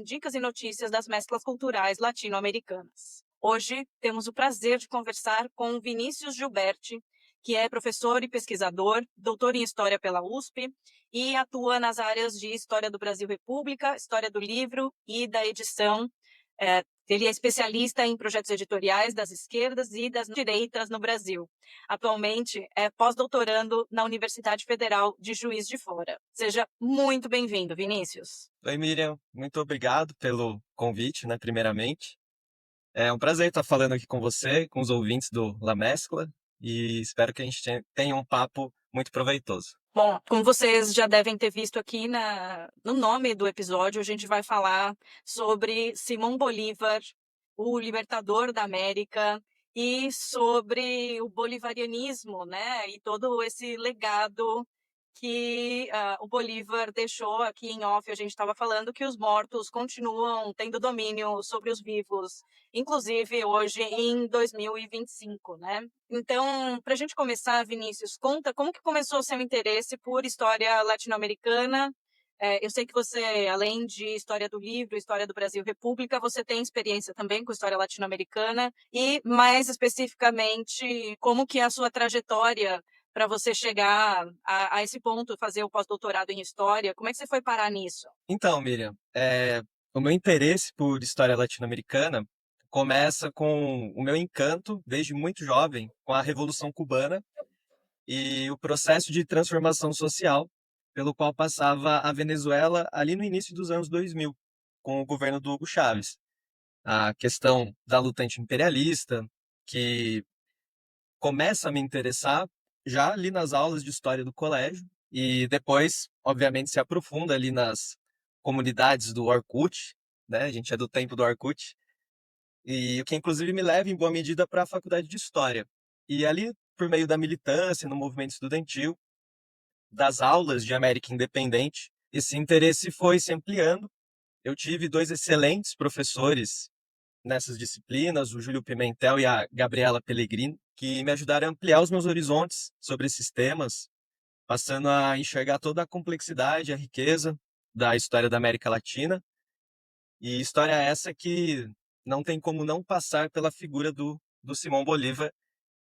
com dicas e notícias das mesclas culturais latino-americanas. Hoje temos o prazer de conversar com Vinícius Gilberti, que é professor e pesquisador, doutor em História pela USP e atua nas áreas de História do Brasil República, História do Livro e da Edição. Ele é especialista em projetos editoriais das esquerdas e das direitas no Brasil. Atualmente é pós-doutorando na Universidade Federal de Juiz de Fora. Seja muito bem-vindo, Vinícius. Oi, Miriam. Muito obrigado pelo convite, né, primeiramente. É um prazer estar falando aqui com você, com os ouvintes do La Mescla, e espero que a gente tenha um papo muito proveitoso. Bom, como vocês já devem ter visto aqui no nome do episódio, a gente vai falar sobre Simão Bolívar, o libertador da América, e sobre o bolivarianismo, né? E todo esse legado que o Bolívar deixou aqui em off. A gente estava falando que os mortos continuam tendo domínio sobre os vivos, inclusive hoje em 2025, né? Então, para a gente começar, Vinícius, conta como que começou o seu interesse por história latino-americana. Eu sei que você, além de História do Livro, História do Brasil República, você tem experiência também com história latino-americana e, mais especificamente, como que é a sua trajetória para você chegar a esse ponto, fazer o pós-doutorado em História. Como é que você foi parar nisso? Então, Miriam, o meu interesse por história latino-americana começa com o meu encanto, desde muito jovem, com a Revolução Cubana e o processo de transformação social pelo qual passava a Venezuela ali no início dos anos 2000, com o governo do Hugo Chávez. A questão da luta anti-imperialista, que começa a me interessar já ali nas aulas de história do colégio e depois, obviamente, se aprofunda ali nas comunidades do Orkut, né? A gente é do tempo do Orkut, e o que inclusive me leva em boa medida para a faculdade de História. E ali, por meio da militância no movimento estudantil, das aulas de América Independente, esse interesse foi se ampliando. Eu tive dois excelentes professores nessas disciplinas, o Júlio Pimentel e a Gabriela Pellegrini, que me ajudaram a ampliar os meus horizontes sobre esses temas, passando a enxergar toda a complexidade, a riqueza da história da América Latina. E história essa que não tem como não passar pela figura do Simão Bolívar,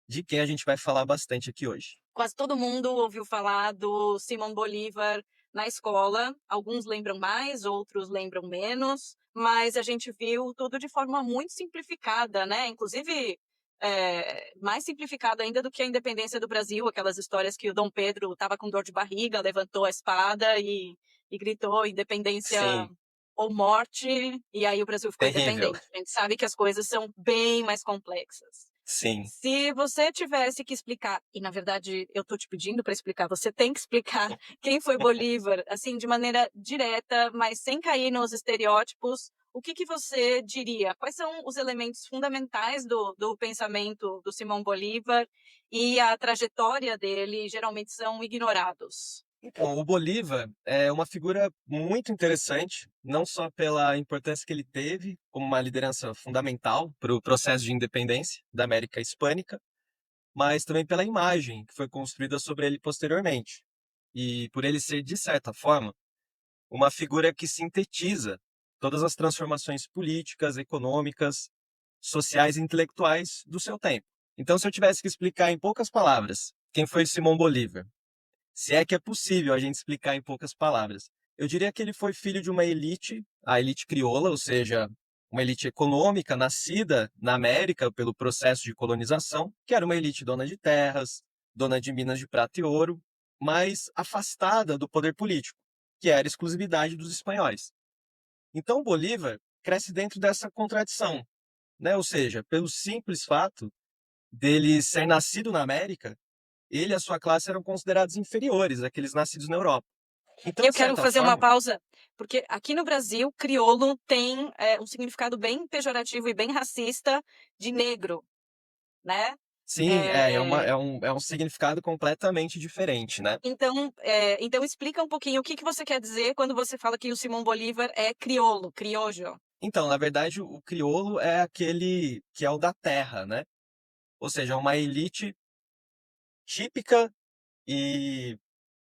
de quem a gente vai falar bastante aqui hoje. Quase todo mundo ouviu falar do Simão Bolívar na escola. Alguns lembram mais, outros lembram menos, mas a gente viu tudo de forma muito simplificada, né? Inclusive, mais simplificada ainda do que a independência do Brasil, aquelas histórias que o Dom Pedro estava com dor de barriga, levantou a espada e gritou independência Sim, ou morte, e aí o Brasil ficou terrível. independente. A gente sabe que as coisas são bem mais complexas. Sim. Se você tivesse que explicar, e na verdade eu estou te pedindo para explicar, você tem que explicar quem foi Bolívar, assim, de maneira direta, mas sem cair nos estereótipos, o que que você diria? Quais são os elementos fundamentais do pensamento do Simão Bolívar e a trajetória dele geralmente são ignorados? Então, o Bolívar é uma figura muito interessante, não só pela importância que ele teve como uma liderança fundamental para o processo de independência da América Hispânica, mas também pela imagem que foi construída sobre ele posteriormente. E por ele ser, de certa forma, uma figura que sintetiza todas as transformações políticas, econômicas, sociais e intelectuais do seu tempo. Então, se eu tivesse que explicar em poucas palavras quem foi Simão Bolívar, se é que é possível a gente explicar em poucas palavras. Eu diria que ele foi filho de uma elite, a elite crioula, ou seja, uma elite econômica nascida na América pelo processo de colonização, que era uma elite dona de terras, dona de minas de prata e ouro, mas afastada do poder político, que era exclusividade dos espanhóis. Então Bolívar cresce dentro dessa contradição, né? Ou seja, pelo simples fato dele ser nascido na América, ele e a sua classe eram considerados inferiores àqueles nascidos na Europa. E Então, eu de quero certa fazer uma forma, pausa, porque aqui no Brasil, crioulo tem um significado bem pejorativo e bem racista de negro, né? sim, É, é um significado completamente diferente, né? então explica um pouquinho o que que você quer dizer quando você fala que o Simão Bolívar é crioulo, criollo. Então, na verdade, o crioulo é aquele que é o da terra, né? Ou seja, é uma elite típica e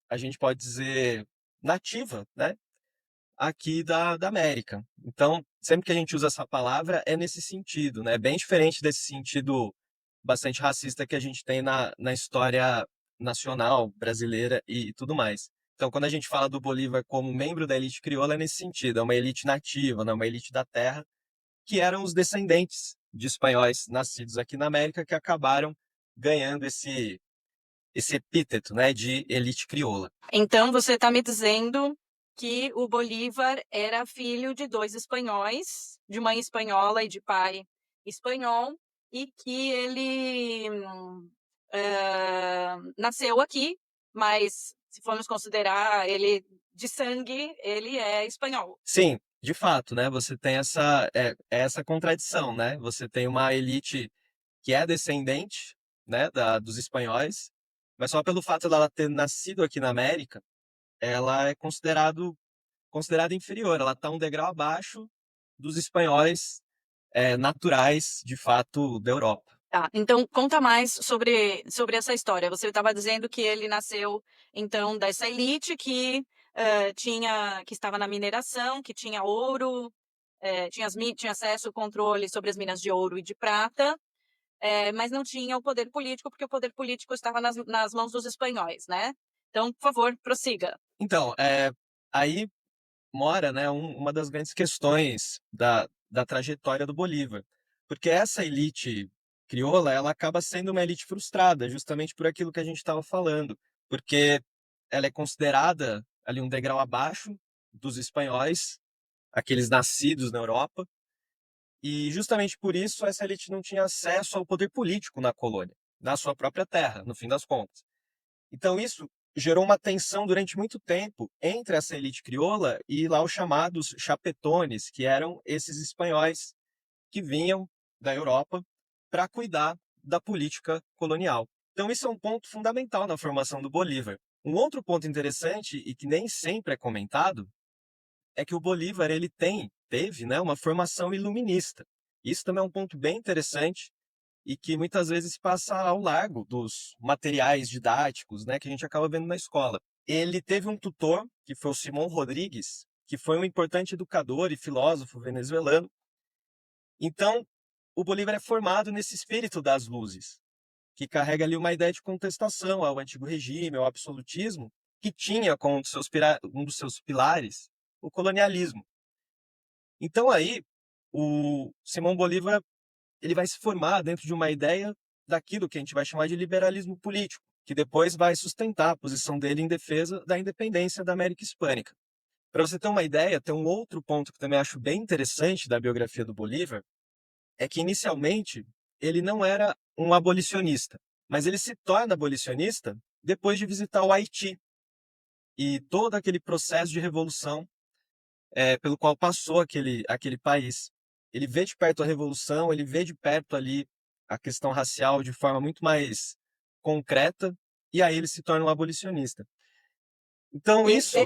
a gente pode dizer nativa, né? aqui da América. Então, sempre que a gente usa essa palavra, é nesse sentido, né? Bem diferente desse sentido bastante racista que a gente tem na história nacional brasileira e tudo mais. Então, quando a gente fala do Bolívar como membro da elite crioula, é nesse sentido, é uma elite nativa, né? Uma elite da terra, que eram os descendentes de espanhóis nascidos aqui na América que acabaram ganhando esse epíteto, né, de elite crioula. Então, você está me dizendo que o Bolívar era filho de dois espanhóis, de mãe espanhola e de pai espanhol, e que ele nasceu aqui, mas se formos considerar ele de sangue, ele é espanhol. Sim, de fato, né? Você tem essa contradição, né? Você tem uma elite que é descendente, né, dos espanhóis, mas só pelo fato dela ter nascido aqui na América, ela é considerada inferior. Ela está um degrau abaixo dos espanhóis naturais, de fato, da Europa. Tá, então conta mais sobre essa história. Você estava dizendo que ele nasceu, então, dessa elite que que estava na mineração, que tinha ouro, tinha acesso ao controle sobre as minas de ouro e de prata, mas não tinha o poder político, porque o poder político estava nas mãos dos espanhóis, né? Então, por favor, prossiga. Então, aí mora, né, uma das grandes questões da trajetória do Bolívar, porque essa elite crioula, ela acaba sendo uma elite frustrada, justamente por aquilo que a gente estava falando, porque ela é considerada ali um degrau abaixo dos espanhóis, aqueles nascidos na Europa, e justamente por isso essa elite não tinha acesso ao poder político na colônia, na sua própria terra, no fim das contas. Então isso gerou uma tensão durante muito tempo entre essa elite crioula e lá os chamados chapetones, que eram esses espanhóis que vinham da Europa para cuidar da política colonial. Então isso é um ponto fundamental na formação do Bolívar. Um outro ponto interessante e que nem sempre é comentado é que o Bolívar teve, né, uma formação iluminista. Isso também é um ponto bem interessante e que muitas vezes passa ao largo dos materiais didáticos, né, que a gente acaba vendo na escola. Ele teve um tutor, que foi o Simão Rodrigues, que foi um importante educador e filósofo venezuelano. Então, o Bolívar é formado nesse espírito das luzes, que carrega ali uma ideia de contestação ao antigo regime, ao absolutismo, que tinha como um dos seus pilares o colonialismo. Então aí, o Simão Bolívar ele vai se formar dentro de uma ideia daquilo que a gente vai chamar de liberalismo político, que depois vai sustentar a posição dele em defesa da independência da América Hispânica. Para você ter uma ideia, tem um outro ponto que também acho bem interessante da biografia do Bolívar, é que inicialmente ele não era um abolicionista, mas ele se torna abolicionista depois de visitar o Haiti e todo aquele processo de revolução pelo qual passou aquele país. Ele vê de perto a revolução, ele vê de perto ali a questão racial de forma muito mais concreta, e aí ele se torna um abolicionista. Então E, isso,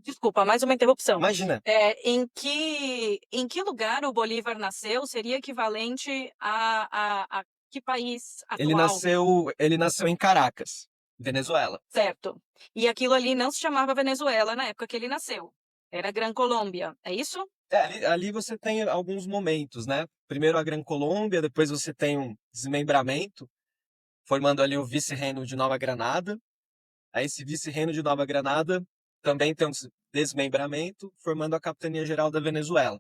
desculpa, mais uma interrupção. imagina, Em que lugar o Bolívar nasceu seria equivalente a que país atual? ele nasceu em Caracas, Venezuela. Certo. E aquilo ali não se chamava Venezuela na época que ele nasceu. Era Gran Colômbia, é isso? Ali você tem alguns momentos, né? Primeiro a Gran Colômbia, depois você tem um desmembramento, formando ali o vice-reino de Nova Granada. Aí esse vice-reino de Nova Granada também tem um desmembramento, formando a Capitania Geral da Venezuela.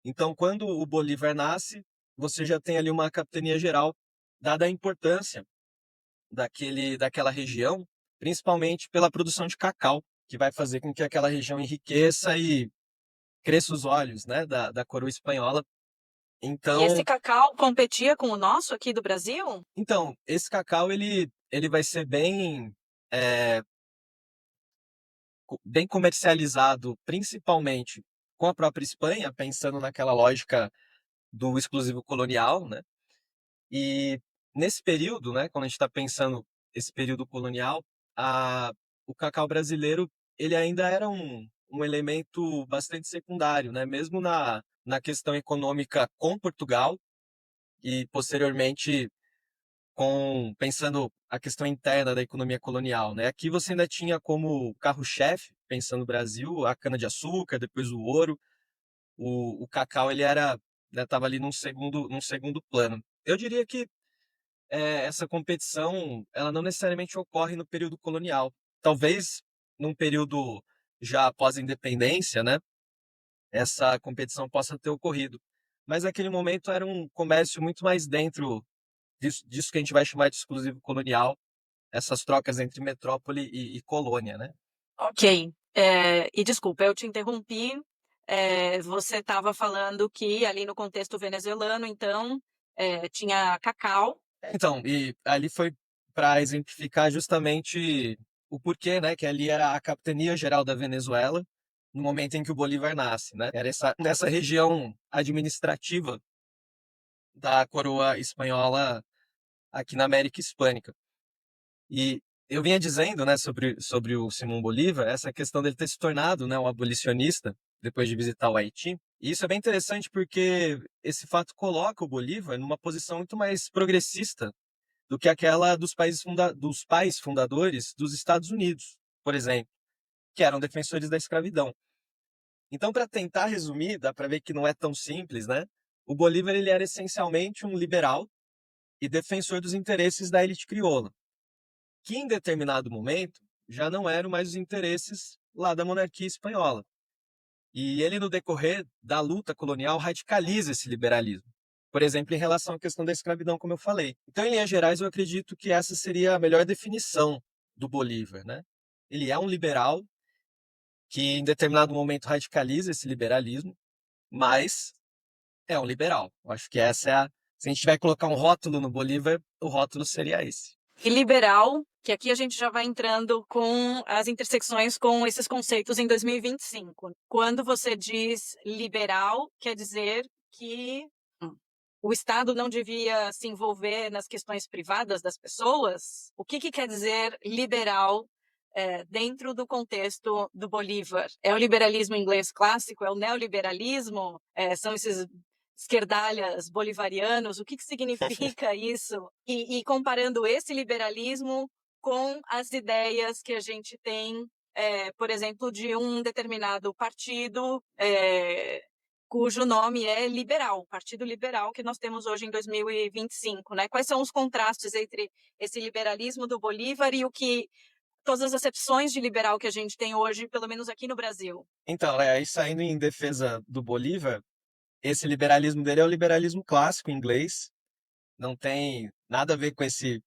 Então, quando o Bolívar nasce, você já tem ali uma Capitania Geral, dada a importância daquela região, principalmente pela produção de cacau, que vai fazer com que aquela região enriqueça e cresça os olhos, né, da coroa espanhola. E esse Então, cacau competia com o nosso aqui do Brasil? esse cacau ele vai ser é, bem comercializado, principalmente com a própria Espanha, pensando naquela lógica do exclusivo colonial, né? E nesse período, né, quando a gente está pensando esse período colonial, o cacau brasileiro ele ainda era um elemento bastante secundário, né? Mesmo na questão econômica com Portugal e posteriormente pensando a questão interna da economia colonial, né? Aqui você ainda tinha como carro-chefe pensando no Brasil, a cana-de-açúcar, depois o ouro, o cacau ele era, né, estava ali num segundo plano. Eu diria que essa competição, ela não necessariamente ocorre no período colonial. Talvez num período já após a independência, né, essa competição possa ter ocorrido. Mas naquele momento era um comércio muito mais dentro disso que a gente vai chamar de exclusivo colonial, essas trocas entre metrópole e colônia, né? Ok. E desculpa, eu te interrompi. Você estava falando que ali no contexto venezuelano, então, tinha cacau. Então, e ali foi para exemplificar justamente o porquê, né, que ali era a capitania geral da Venezuela, no momento em que o Bolívar nasce, né? Era nessa região administrativa da coroa espanhola aqui na América Hispânica. E eu vinha dizendo, né, sobre o Simão Bolívar, essa questão dele ter se tornado, né, um abolicionista depois de visitar o Haiti. E isso é bem interessante porque esse fato coloca o Bolívar numa posição muito mais progressista do que aquela dos pais fundadores dos Estados Unidos, por exemplo, que eram defensores da escravidão. Então, para tentar resumir, dá para ver que não é tão simples, né? O Bolívar ele era essencialmente um liberal e defensor dos interesses da elite crioula, que em determinado momento já não eram mais os interesses lá da monarquia espanhola. E ele, no decorrer da luta colonial, radicaliza esse liberalismo. Por exemplo, em relação à questão da escravidão, como eu falei. Então, em linhas gerais, eu acredito que essa seria a melhor definição do Bolívar, né? Ele é um liberal que, em determinado momento, radicaliza esse liberalismo, mas é um liberal. Eu acho que essa é a. Se a gente tiver que colocar um rótulo no Bolívar, o rótulo seria esse. E liberal, que aqui a gente já vai entrando com as intersecções com esses conceitos em 2025. Quando você diz liberal, quer dizer que o Estado não devia se envolver nas questões privadas das pessoas? O que quer dizer liberal dentro do contexto do Bolívar? É o liberalismo inglês clássico? É o neoliberalismo? São esses esquerdalhas bolivarianos? O que significa isso? E comparando esse liberalismo com as ideias que a gente tem, por exemplo, de um determinado partido cujo nome é liberal, Partido Liberal, que nós temos hoje em 2025, né? Quais são os contrastes entre esse liberalismo do Bolívar e o que todas as acepções de liberal que a gente tem hoje, pelo menos aqui no Brasil? Então, aí saindo em defesa do Bolívar, esse liberalismo dele é o liberalismo clássico inglês, não tem nada a ver com esse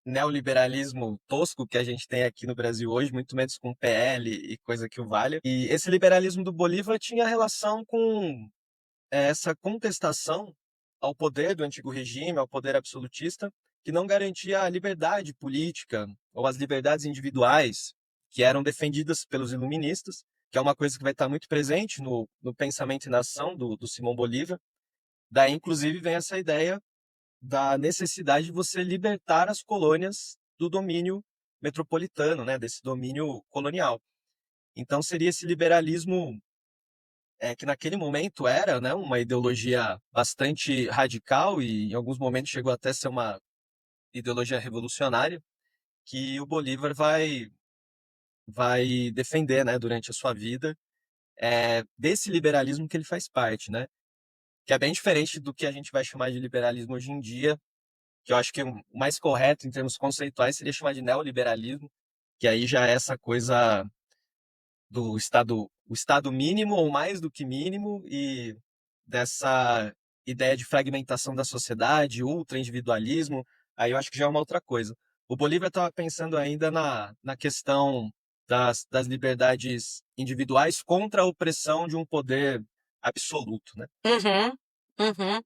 neoliberalismo tosco que a gente tem aqui no Brasil hoje, muito menos com PL e coisa que o valha. E esse liberalismo do Bolívar tinha relação com essa contestação ao poder do antigo regime, ao poder absolutista, que não garantia a liberdade política ou as liberdades individuais que eram defendidas pelos iluministas, que é uma coisa que vai estar muito presente no pensamento e na ação do Simão Bolívar. Daí, inclusive, vem essa ideia da necessidade de você libertar as colônias do domínio metropolitano, né, desse domínio colonial. Então, seria esse liberalismo que naquele momento era, né, uma ideologia bastante radical e em alguns momentos chegou até a ser uma ideologia revolucionária que o Bolívar vai defender, né, durante a sua vida, desse liberalismo que ele faz parte, né, que é bem diferente do que a gente vai chamar de liberalismo hoje em dia, que eu acho que o mais correto em termos conceituais seria chamar de neoliberalismo, que aí já é essa coisa do Estado, o Estado mínimo ou mais do que mínimo e dessa ideia de fragmentação da sociedade, ultra-individualismo, aí eu acho que já é uma outra coisa. O Bolívar estava pensando ainda na questão das liberdades individuais contra a opressão de um poder absoluto, né? Uhum,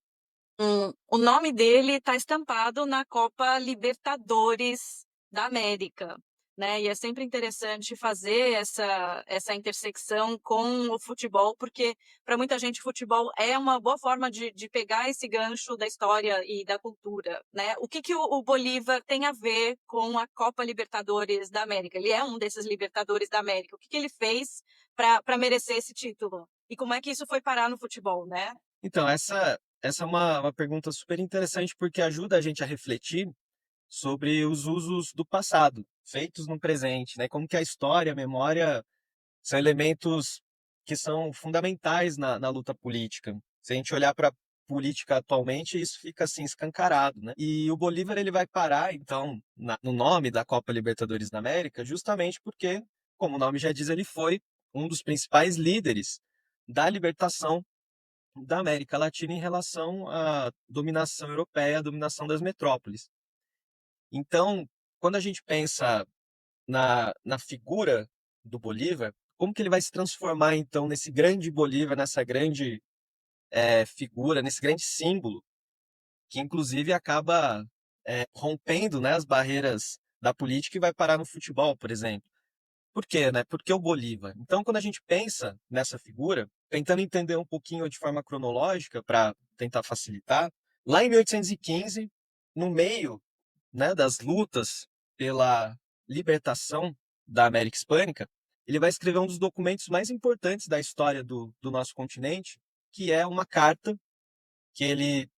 uhum. O nome dele está estampado na Copa Libertadores da América, né? E é sempre interessante fazer essa intersecção com o futebol, porque para muita gente o futebol é uma boa forma de pegar esse gancho da história e da cultura, né? O que o Bolívar tem a ver com a Copa Libertadores da América? Ele é um desses Libertadores da América. O que ele fez para merecer esse título? E como é que isso foi parar no futebol, né? Então, essa é uma pergunta super interessante porque ajuda a gente a refletir sobre os usos do passado, feitos no presente, né? Como que a história, a memória são elementos que são fundamentais na luta política. Se a gente olhar para a política atualmente, isso fica assim escancarado, né? E o Bolívar ele vai parar, então, no nome da Copa Libertadores da América, justamente porque, como o nome já diz, ele foi um dos principais líderes da libertação da América Latina em relação à dominação europeia, à dominação das metrópoles. Então, quando a gente pensa na figura do Bolívar, como que ele vai se transformar então nesse grande Bolívar, nessa grande figura, nesse grande símbolo, que inclusive acaba rompendo, né, as barreiras da política e vai parar no futebol, por exemplo. Por quê, né? Porque o Bolívar. Então, quando a gente pensa nessa figura, tentando entender um pouquinho de forma cronológica para tentar facilitar, lá em 1815, no meio, né, das lutas pela libertação da América Hispânica, ele vai escrever um dos documentos mais importantes da história do nosso continente, que é uma carta que ele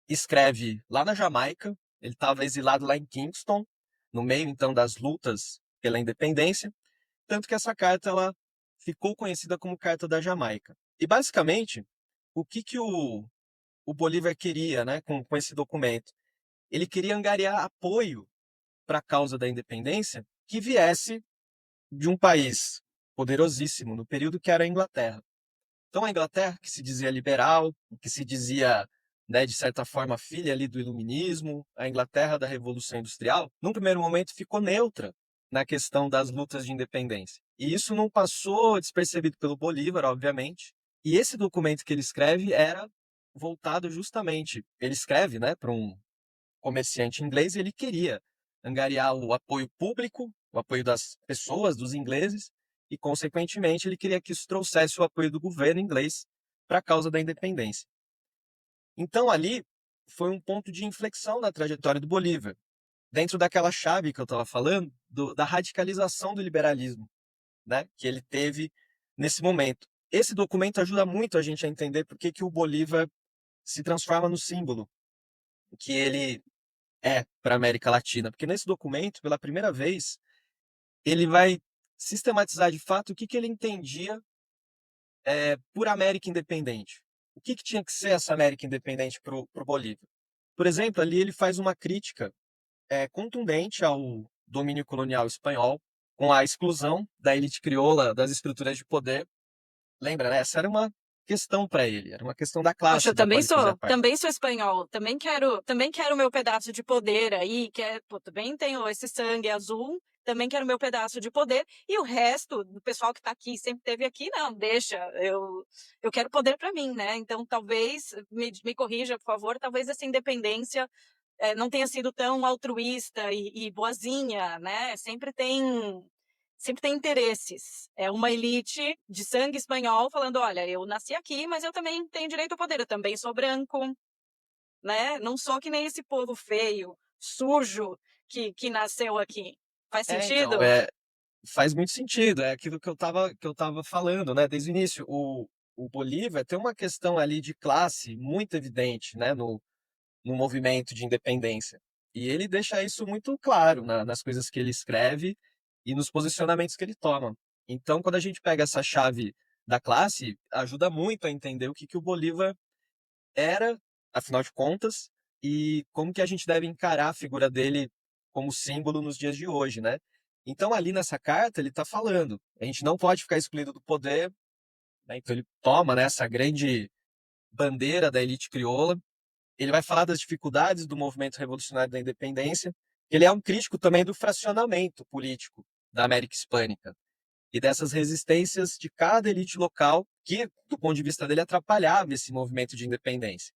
escreve lá na Jamaica. Ele estava exilado lá em Kingston, no meio então das lutas pela independência, tanto que essa carta ela ficou conhecida como Carta da Jamaica. E basicamente, o que que o Bolívar queria, né, com esse documento? Ele queria angariar apoio para a causa da independência que viesse de um país poderosíssimo no período que era a Inglaterra. Então a Inglaterra, que se dizia liberal, que se dizia, né, de certa forma, filha ali do iluminismo, a Inglaterra da Revolução Industrial, num primeiro momento ficou neutra na questão das lutas de independência. E isso não passou despercebido pelo Bolívar, obviamente. E esse documento que ele escreve era voltado justamente, ele escreve, né, para um comerciante inglês e ele queria angariar o apoio público, o apoio das pessoas, dos ingleses, e, consequentemente, ele queria que isso trouxesse o apoio do governo inglês para a causa da independência. Então, ali foi um ponto de inflexão na trajetória do Bolívar, dentro daquela chave que eu estava falando, da radicalização do liberalismo, né, que ele teve nesse momento. Esse documento ajuda muito a gente a entender por que o Bolívar se transforma no símbolo que ele para a América Latina, porque nesse documento, pela primeira vez, ele vai sistematizar de fato o que ele entendia por América independente. O que tinha que ser essa América independente para o Bolívar? Por exemplo, ali ele faz uma crítica contundente ao domínio colonial espanhol, com a exclusão da elite crioula das estruturas de poder. Lembra, né? Essa era uma questão para ele, era uma questão da Poxa, classe eu da qual ele fazia parte. também sou espanhol, também quero o meu pedaço de poder aí, pô, também tenho esse sangue azul, também quero o meu pedaço de poder, e o resto do pessoal que está aqui, sempre esteve aqui, não, deixa, eu quero poder para mim, né? Então, talvez, me corrija, por favor, talvez essa independência não tenha sido tão altruísta e boazinha, né? Sempre tem interesses. É uma elite de sangue espanhol falando, olha, eu nasci aqui, mas eu também tenho direito ao poder, eu também sou branco, né? Não sou que nem esse povo feio, sujo, que nasceu aqui. Faz Então, sentido? faz muito sentido, é aquilo que eu tava falando, né, desde o início. O Bolívar tem uma questão ali de classe muito evidente, né, no movimento de independência. E ele deixa isso muito claro nas coisas que ele escreve e nos posicionamentos que ele toma. Então, quando a gente pega essa chave da classe, ajuda muito a entender o que o Bolívar era, afinal de contas, e como que a gente deve encarar a figura dele como símbolo nos dias de hoje, né? Então, ali nessa carta, ele está falando, a gente não pode ficar excluído do poder, né? Então ele toma, né, essa grande bandeira da elite crioula. Ele vai falar das dificuldades do movimento revolucionário da independência. Ele é um crítico também do fracionamento político da América Hispânica e dessas resistências de cada elite local que, do ponto de vista dele, atrapalhava esse movimento de independência.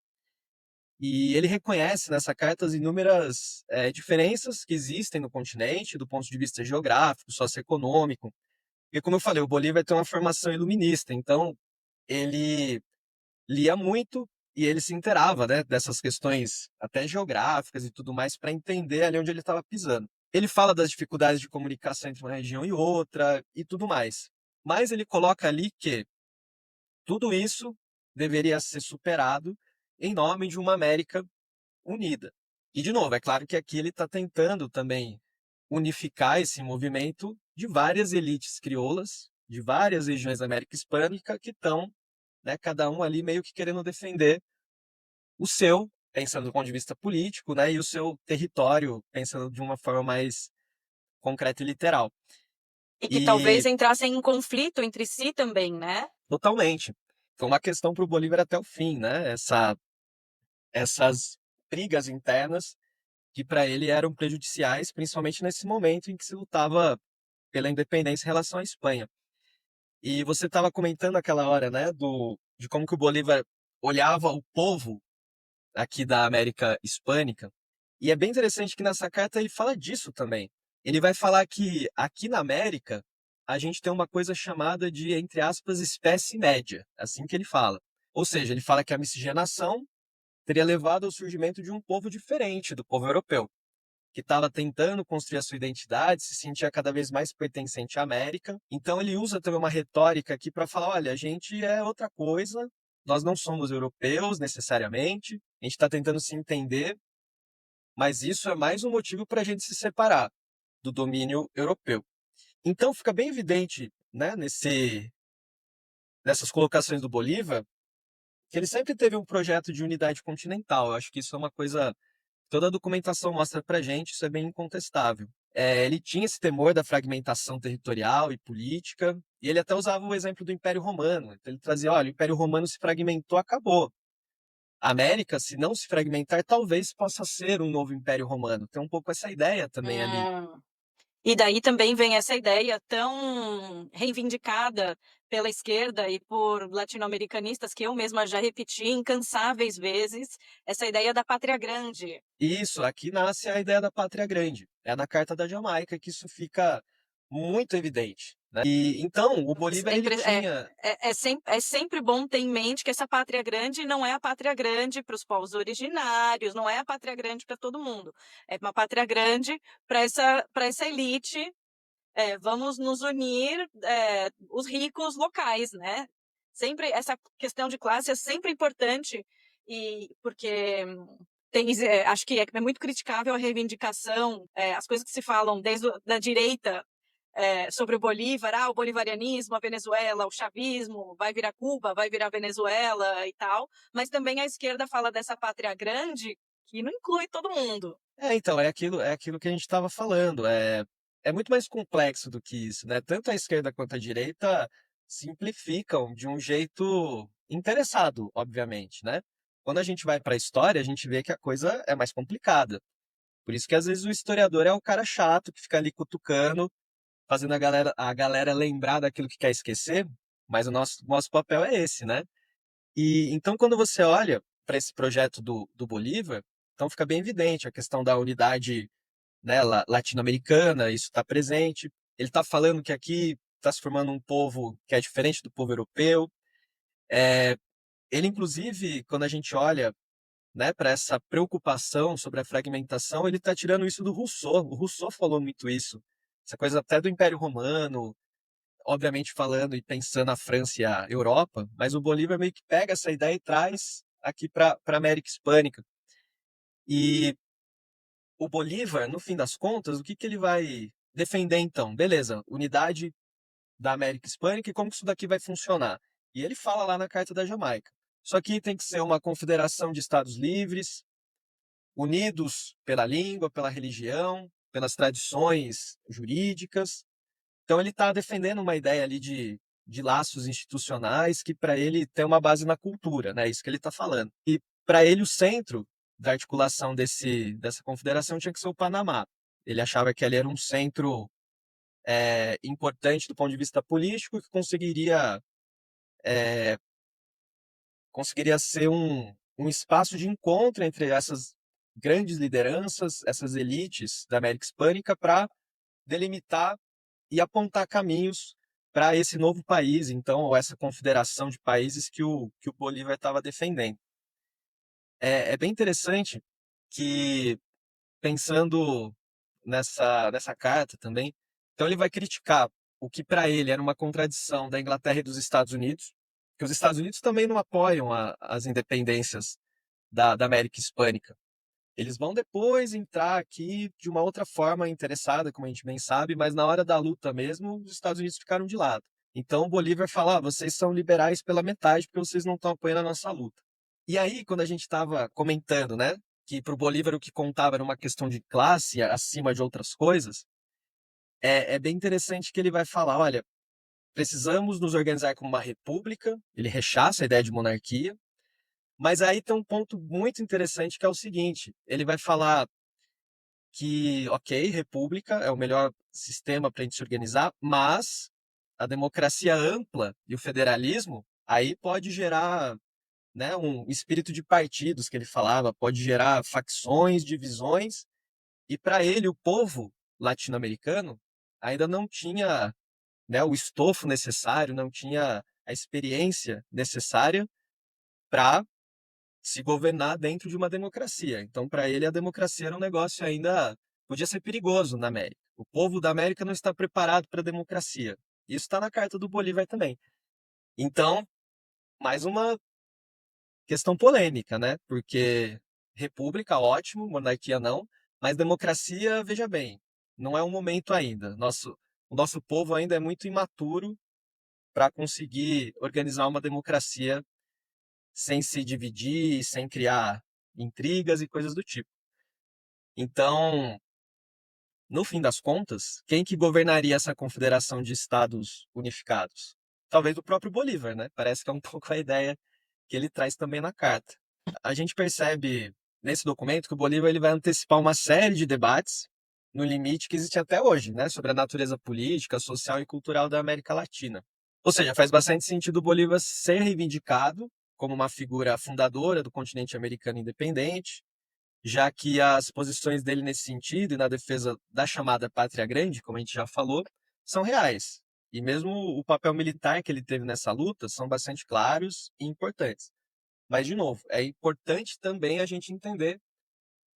E ele reconhece nessa carta as inúmeras diferenças que existem no continente, do ponto de vista geográfico, socioeconômico. E como eu falei, o Bolívar tem uma formação iluminista, então ele lia muito e ele se inteirava, né, dessas questões até geográficas e tudo mais para entender ali onde ele estava pisando. Ele fala das dificuldades de comunicação entre uma região e outra e tudo mais. Mas ele coloca ali que tudo isso deveria ser superado em nome de uma América unida. E, de novo, é claro que aqui ele está tentando também unificar esse movimento de várias elites crioulas, de várias regiões da América Hispânica que estão, né, cada um ali meio que querendo defender o seu, pensando do ponto de vista político, né, e o seu território, pensando de uma forma mais concreta e literal. E que talvez E entrassem em conflito entre si também, né? totalmente. Foi uma questão para o Bolívar até o fim, né? Essas brigas internas que para ele eram prejudiciais, principalmente nesse momento em que se lutava pela independência em relação à Espanha. E você estava comentando aquela hora, né, de como que o Bolívar olhava o povo aqui da América Hispânica. E é bem interessante que nessa carta ele fala disso também. Ele vai falar que aqui na América a gente tem uma coisa chamada de, entre aspas, espécie média, assim que ele fala. Ou seja, ele fala que a miscigenação teria levado ao surgimento de um povo diferente do povo europeu, que estava tentando construir a sua identidade, se sentia cada vez mais pertencente à América. Então ele usa também uma retórica aqui para falar, olha, a gente é outra coisa, nós não somos europeus necessariamente, a gente está tentando se entender, mas isso é mais um motivo para a gente se separar do domínio europeu. Então fica bem evidente, né, nessas colocações do Bolívar, que ele sempre teve um projeto de unidade continental. Eu acho que isso é uma coisa, toda a documentação mostra para gente, isso é bem incontestável. Ele tinha esse temor da fragmentação territorial e política, e ele até usava o exemplo do Império Romano. Então ele trazia, olha, o Império Romano se fragmentou, acabou. A América, se não se fragmentar, talvez possa ser um novo Império Romano. Tem um pouco essa ideia também ali. Hum. E daí também vem essa ideia tão reivindicada pela esquerda e por latino-americanistas, que eu mesma já repeti incansáveis vezes, essa ideia da pátria grande. Isso, aqui nasce a ideia da pátria grande. É na Carta da Jamaica que isso fica muito evidente, né? E então, o Bolívar É, ele impre- é, tinha é sempre bom ter em mente que essa pátria grande não é a pátria grande para os povos originários, não é a pátria grande para todo mundo. É uma pátria grande para essa elite. Vamos nos unir, os ricos locais, né? Sempre essa questão de classe é sempre importante e porque acho que é muito criticável a reivindicação, as coisas que se falam desde da direita sobre o Bolívar, o bolivarianismo, a Venezuela, o chavismo, vai virar Cuba, vai virar Venezuela e tal, mas também a esquerda fala dessa pátria grande que não inclui todo mundo. então, é aquilo que a gente estava falando. É muito mais complexo do que isso, né? Tanto a esquerda quanto a direita simplificam de um jeito interessado, obviamente, né? Quando a gente vai para a história, a gente vê que a coisa é mais complicada. Por isso que às vezes o historiador é o cara chato que fica ali cutucando, fazendo a galera lembrar daquilo que quer esquecer, mas o nosso papel é esse, né? E então quando você olha para esse projeto do Bolívar, então fica bem evidente a questão da unidade, né, latino-americana, isso está presente. Ele está falando que aqui está se formando um povo que é diferente do povo europeu. Ele, inclusive, quando a gente olha, né, para essa preocupação sobre a fragmentação, ele está tirando isso do Rousseau. O Rousseau falou muito isso. Essa coisa até do Império Romano, obviamente falando e pensando a França e a Europa, mas o Bolívar meio que pega essa ideia e traz aqui para a América Hispânica. E o Bolívar, no fim das contas, o que ele vai defender então? Beleza, unidade da América Hispânica e como que isso daqui vai funcionar? E ele fala lá na Carta da Jamaica. Isso aqui tem que ser uma confederação de estados livres, unidos pela língua, pela religião, pelas tradições jurídicas. Então ele está defendendo uma ideia ali de laços institucionais que para ele tem uma base na cultura, né? Isso que ele está falando. E para ele o centro da articulação dessa confederação tinha que ser o Panamá. Ele achava que ali era um centro importante do ponto de vista político que conseguiria ser um espaço de encontro entre essas grandes lideranças, essas elites da América Hispânica para delimitar e apontar caminhos para esse novo país, então, ou essa confederação de países que o Bolívar estava defendendo. É bem interessante que, pensando nessa carta também, então ele vai criticar o que para ele era uma contradição da Inglaterra e dos Estados Unidos, que os Estados Unidos também não apoiam as independências da América Hispânica. Eles vão depois entrar aqui de uma outra forma interessada, como a gente bem sabe, mas na hora da luta mesmo, os Estados Unidos ficaram de lado. Então o Bolívar fala, vocês são liberais pela metade porque vocês não estão apoiando a nossa luta. E aí, quando a gente estava comentando, né, que para o Bolívar o que contava era uma questão de classe acima de outras coisas, é bem interessante que ele vai falar, olha, precisamos nos organizar como uma república, ele rechaça a ideia de monarquia, mas aí tem um ponto muito interessante que é o seguinte, ele vai falar que, ok, república é o melhor sistema para a gente se organizar, mas a democracia ampla e o federalismo aí pode gerar, né, um espírito de partidos que ele falava, pode gerar facções, divisões, e para ele o povo latino-americano ainda não tinha, né, o estofo necessário, não tinha a experiência necessária para se governar dentro de uma democracia. Então, para ele, a democracia era um negócio ainda podia ser perigoso na América. O povo da América não está preparado para a democracia. Isso está na carta do Bolívar também. Então, mais uma questão polêmica, né? Porque república, ótimo, monarquia não, mas democracia, veja bem, não é um momento ainda. O nosso povo ainda é muito imaturo para conseguir organizar uma democracia sem se dividir, sem criar intrigas e coisas do tipo. Então, no fim das contas, quem que governaria essa confederação de estados unificados? Talvez o próprio Bolívar, né? Parece que é um pouco a ideia que ele traz também na carta. A gente percebe nesse documento que o Bolívar ele vai antecipar uma série de debates no limite que existe até hoje, né, sobre a natureza política, social e cultural da América Latina. Ou seja, faz bastante sentido o Bolívar ser reivindicado como uma figura fundadora do continente americano independente, já que as posições dele nesse sentido e na defesa da chamada Pátria Grande, como a gente já falou, são reais. E mesmo o papel militar que ele teve nessa luta são bastante claros e importantes. Mas, de novo, é importante também a gente entender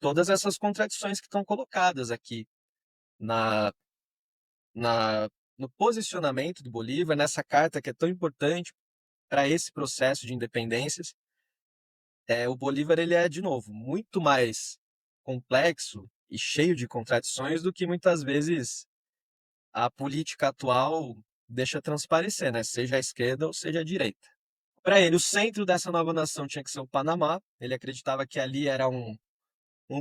todas essas contradições que estão colocadas aqui na, no posicionamento do Bolívar, nessa carta que é tão importante para esse processo de independências. O Bolívar ele é, de novo, muito mais complexo e cheio de contradições do que muitas vezes a política atual deixa transparecer, né? Seja a esquerda ou seja a direita. Para ele, o centro dessa nova nação tinha que ser o Panamá. Ele acreditava que ali era um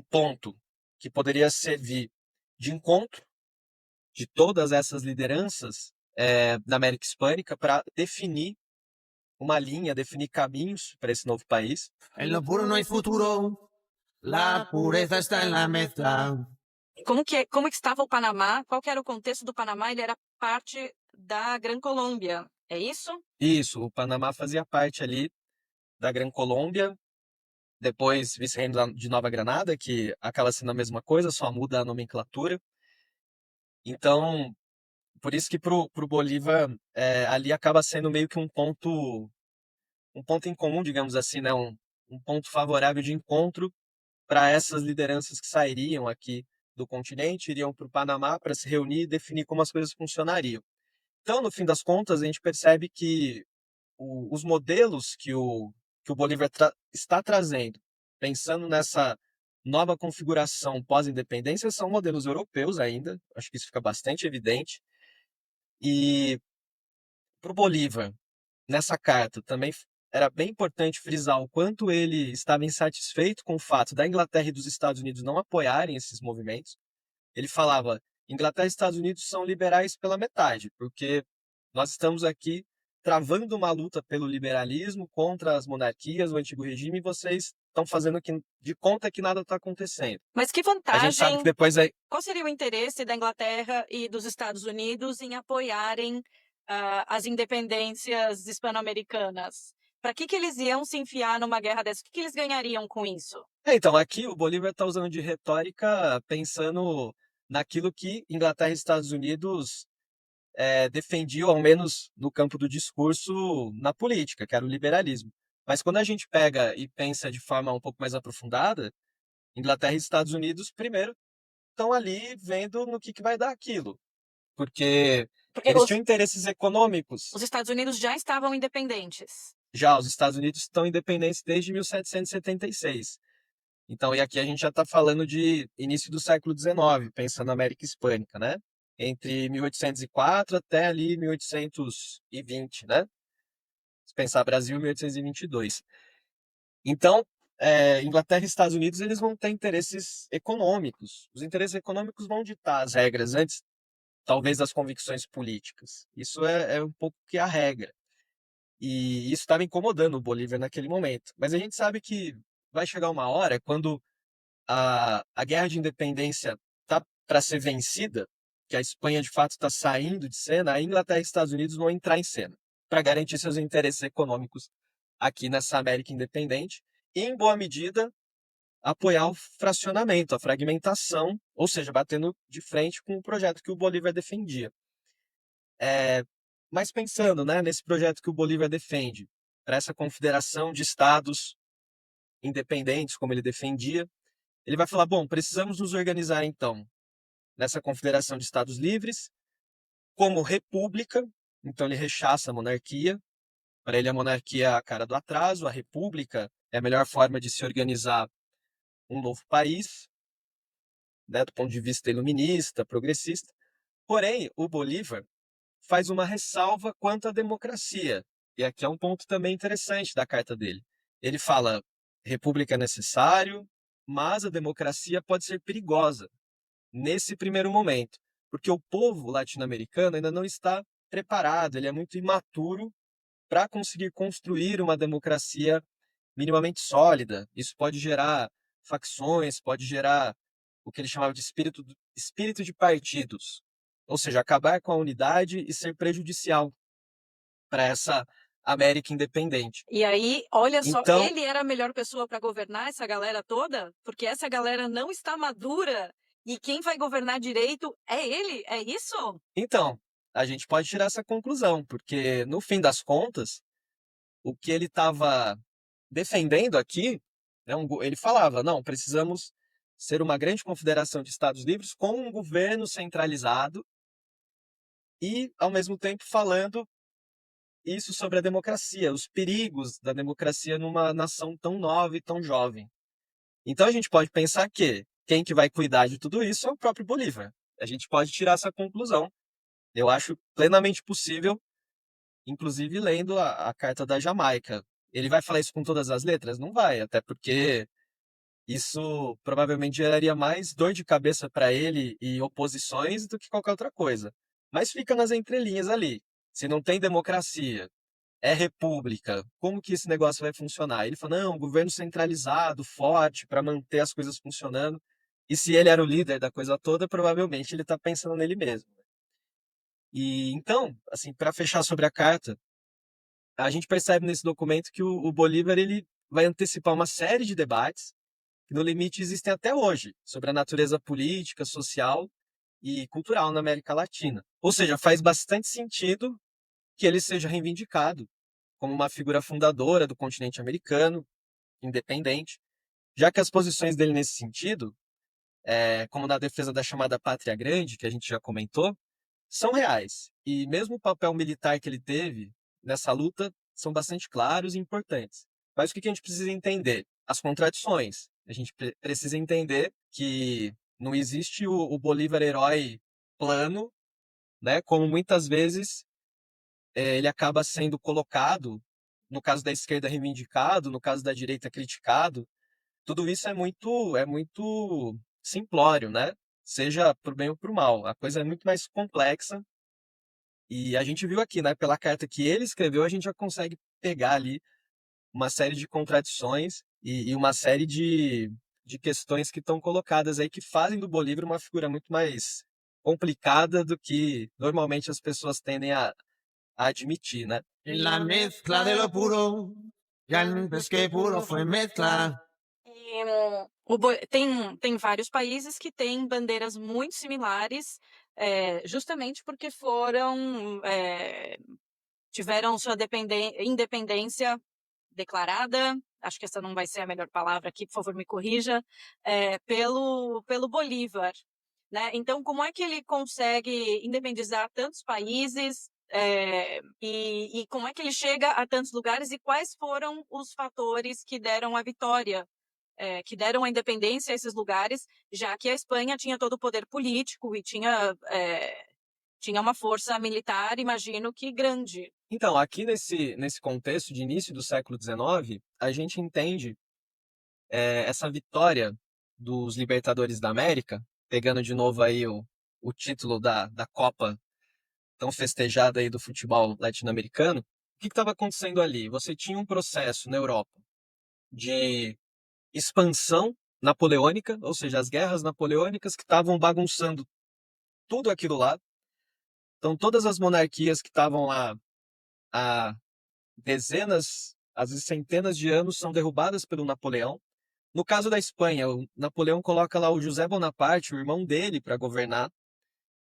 ponto que poderia servir de encontro de todas essas lideranças da América Hispânica para definir uma linha, definir caminhos para esse novo país. En lo puro no hay futuro, la pureza está en la mezcla. Como que estava o Panamá? Qual que era o contexto do Panamá? Ele era parte da Gran Colômbia, é isso? Isso, o Panamá fazia parte ali da Gran Colômbia, depois vice-reino de Nova Granada, que acaba sendo a mesma coisa, só muda a nomenclatura. Então, por isso que pro Bolívar ali acaba sendo meio que um ponto em comum, digamos assim, né? Um ponto favorável de encontro para essas lideranças que sairiam aqui do continente, iriam para o Panamá para se reunir e definir como as coisas funcionariam. Então, no fim das contas, a gente percebe que os modelos que o Bolívar está trazendo, pensando nessa nova configuração pós-independência, são modelos europeus ainda, acho que isso fica bastante evidente. E para o Bolívar, nessa carta, também era bem importante frisar o quanto ele estava insatisfeito com o fato da Inglaterra e dos Estados Unidos não apoiarem esses movimentos. Ele falava: Inglaterra e Estados Unidos são liberais pela metade, porque nós estamos aqui travando uma luta pelo liberalismo contra as monarquias, o antigo regime, e vocês estão fazendo de conta que nada está acontecendo. Mas que A gente sabe que vantagem, depois qual seria o interesse da Inglaterra e dos Estados Unidos em apoiarem as independências hispano-americanas? Para que eles iam se enfiar numa guerra dessa? O que eles ganhariam com isso? Então, aqui o Bolívar está usando de retórica pensando naquilo que Inglaterra e Estados Unidos defendiam, ao menos no campo do discurso, na política, que era o liberalismo. Mas quando a gente pega e pensa de forma um pouco mais aprofundada, Inglaterra e Estados Unidos, primeiro, estão ali vendo no que vai dar aquilo. Porque Porque eles tinham interesses econômicos. os Estados Unidos já estavam independentes. Já os Estados Unidos estão independentes desde 1776. Então, e aqui a gente já está falando de início do século XIX, pensando na América Hispânica, né? entre 1804 até ali 1820, né? Se pensar Brasil, 1822. Então, Inglaterra e Estados Unidos eles vão ter interesses econômicos. Os interesses econômicos vão ditar as regras antes, talvez, das convicções políticas. Isso é um pouco que a regra. E isso estava incomodando o Bolívar naquele momento. Mas a gente sabe que vai chegar uma hora, quando a guerra de independência está para ser vencida, que a Espanha de fato está saindo de cena, a Inglaterra e os Estados Unidos vão entrar em cena para garantir seus interesses econômicos aqui nessa América independente e, em boa medida, apoiar o fracionamento, a fragmentação, ou seja, batendo de frente com o projeto que o Bolívar defendia. Mas pensando, né, nesse projeto que o Bolívar defende, para essa confederação de estados independentes, como ele defendia, ele vai falar: bom, precisamos nos organizar então nessa confederação de estados livres como república. Então ele rechaça a monarquia. Para ele, a monarquia é a cara do atraso, a república é a melhor forma de se organizar um novo país, né, do ponto de vista iluminista, progressista. Porém, o Bolívar faz uma ressalva quanto à democracia. E aqui é um ponto também interessante da carta dele. Ele fala: república é necessário, mas a democracia pode ser perigosa nesse primeiro momento, porque o povo latino-americano ainda não está preparado, ele é muito imaturo para conseguir construir uma democracia minimamente sólida. Isso pode gerar facções, pode gerar o que ele chamava de espírito de partidos, ou seja, acabar com a unidade e ser prejudicial para essa América independente. E aí, olha só, Então, ele era a melhor pessoa para governar essa galera toda? Porque essa galera não está madura e quem vai governar direito é ele? É isso? então, a gente pode tirar essa conclusão, porque no fim das contas, o que ele estava defendendo aqui, né, ele falava: não, precisamos ser uma grande confederação de Estados livres com um governo centralizado e, ao mesmo tempo, falando isso sobre a democracia, os perigos da democracia numa nação tão nova e tão jovem. Então a gente pode pensar que quem que vai cuidar de tudo isso é o próprio Bolívar. A gente pode tirar essa conclusão. Eu acho plenamente possível, inclusive lendo a Carta da Jamaica. Ele vai falar isso com todas as letras? Não vai, até porque isso provavelmente geraria mais dor de cabeça para ele e oposições do que qualquer outra coisa. Mas fica nas entrelinhas ali. Se não tem democracia, é república, como que esse negócio vai funcionar? Ele fala: não, governo centralizado, forte, para manter as coisas funcionando. E se ele era o líder da coisa toda, provavelmente ele está pensando nele mesmo. E então, assim, para fechar sobre a carta, a gente percebe nesse documento que o Bolívar ele vai antecipar uma série de debates que, no limite, existem até hoje sobre a natureza política, social e cultural na América Latina. Ou seja, faz bastante sentido que ele seja reivindicado como uma figura fundadora do continente americano, independente, já que as posições dele nesse sentido, como na defesa da chamada Pátria Grande, que a gente já comentou, são reais. E mesmo o papel militar que ele teve nessa luta são bastante claros e importantes. Mas o que a gente precisa entender? As contradições. A gente precisa entender que não existe o Bolívar herói plano, né? Como muitas vezes ele acaba sendo colocado, no caso da esquerda reivindicado, no caso da direita criticado. Tudo isso é muito simplório, né? Seja por bem ou por mal. A coisa é muito mais complexa. E a gente viu aqui, né, pela carta que ele escreveu, a gente já consegue pegar ali uma série de contradições e uma série de questões que estão colocadas aí que fazem do Bolívar uma figura muito mais complicada do que normalmente as pessoas tendem a admitir, né? En la mezcla de lo puro, ya antes que puro fue mezcla. E, tem vários países que têm bandeiras muito similares, justamente porque tiveram sua independência declarada, acho que essa não vai ser a melhor palavra aqui, por favor me corrija, pelo Bolívar, né? Então, como é que ele consegue independizar tantos países, e como é que ele chega a tantos lugares e quais foram os fatores que deram a vitória que deram a independência a esses lugares, já que a Espanha tinha todo o poder político e tinha uma força militar, imagino que grande. Então, aqui nesse contexto de início do século XIX, a gente entende essa vitória dos Libertadores da América, pegando de novo aí o título da Copa tão festejada aí do futebol latino-americano. O que estava acontecendo ali? Você tinha um processo na Europa de expansão napoleônica, ou seja, as guerras napoleônicas que estavam bagunçando tudo aquilo lá. Então, todas as monarquias que estavam lá há dezenas, às vezes centenas de anos, são derrubadas pelo Napoleão. No caso da Espanha, o Napoleão coloca lá o José Bonaparte, o irmão dele, para governar.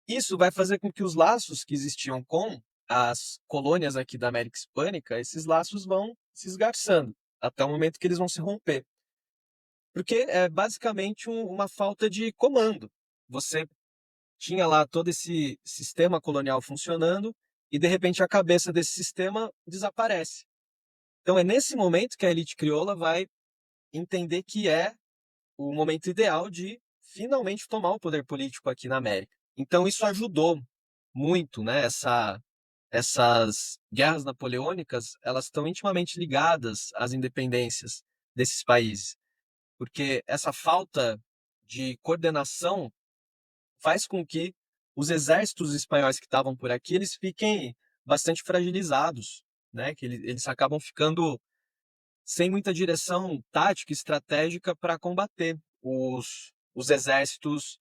Isso vai fazer com que os laços que existiam com as colônias aqui da América Hispânica, esses laços vão se esgarçando, até o momento que eles vão se romper. Porque é basicamente uma falta de comando. Você tinha lá todo esse sistema colonial funcionando e, de repente, a cabeça desse sistema desaparece. Então, é nesse momento que a elite crioula vai entender que é o momento ideal de finalmente tomar o poder político aqui na América. Então, isso ajudou muito, né? Essas guerras napoleônicas, elas estão intimamente ligadas às independências desses países, porque essa falta de coordenação faz com que os exércitos espanhóis que estavam por aqui, eles fiquem bastante fragilizados, né? Que eles acabam ficando sem muita direção tática e estratégica para combater os exércitos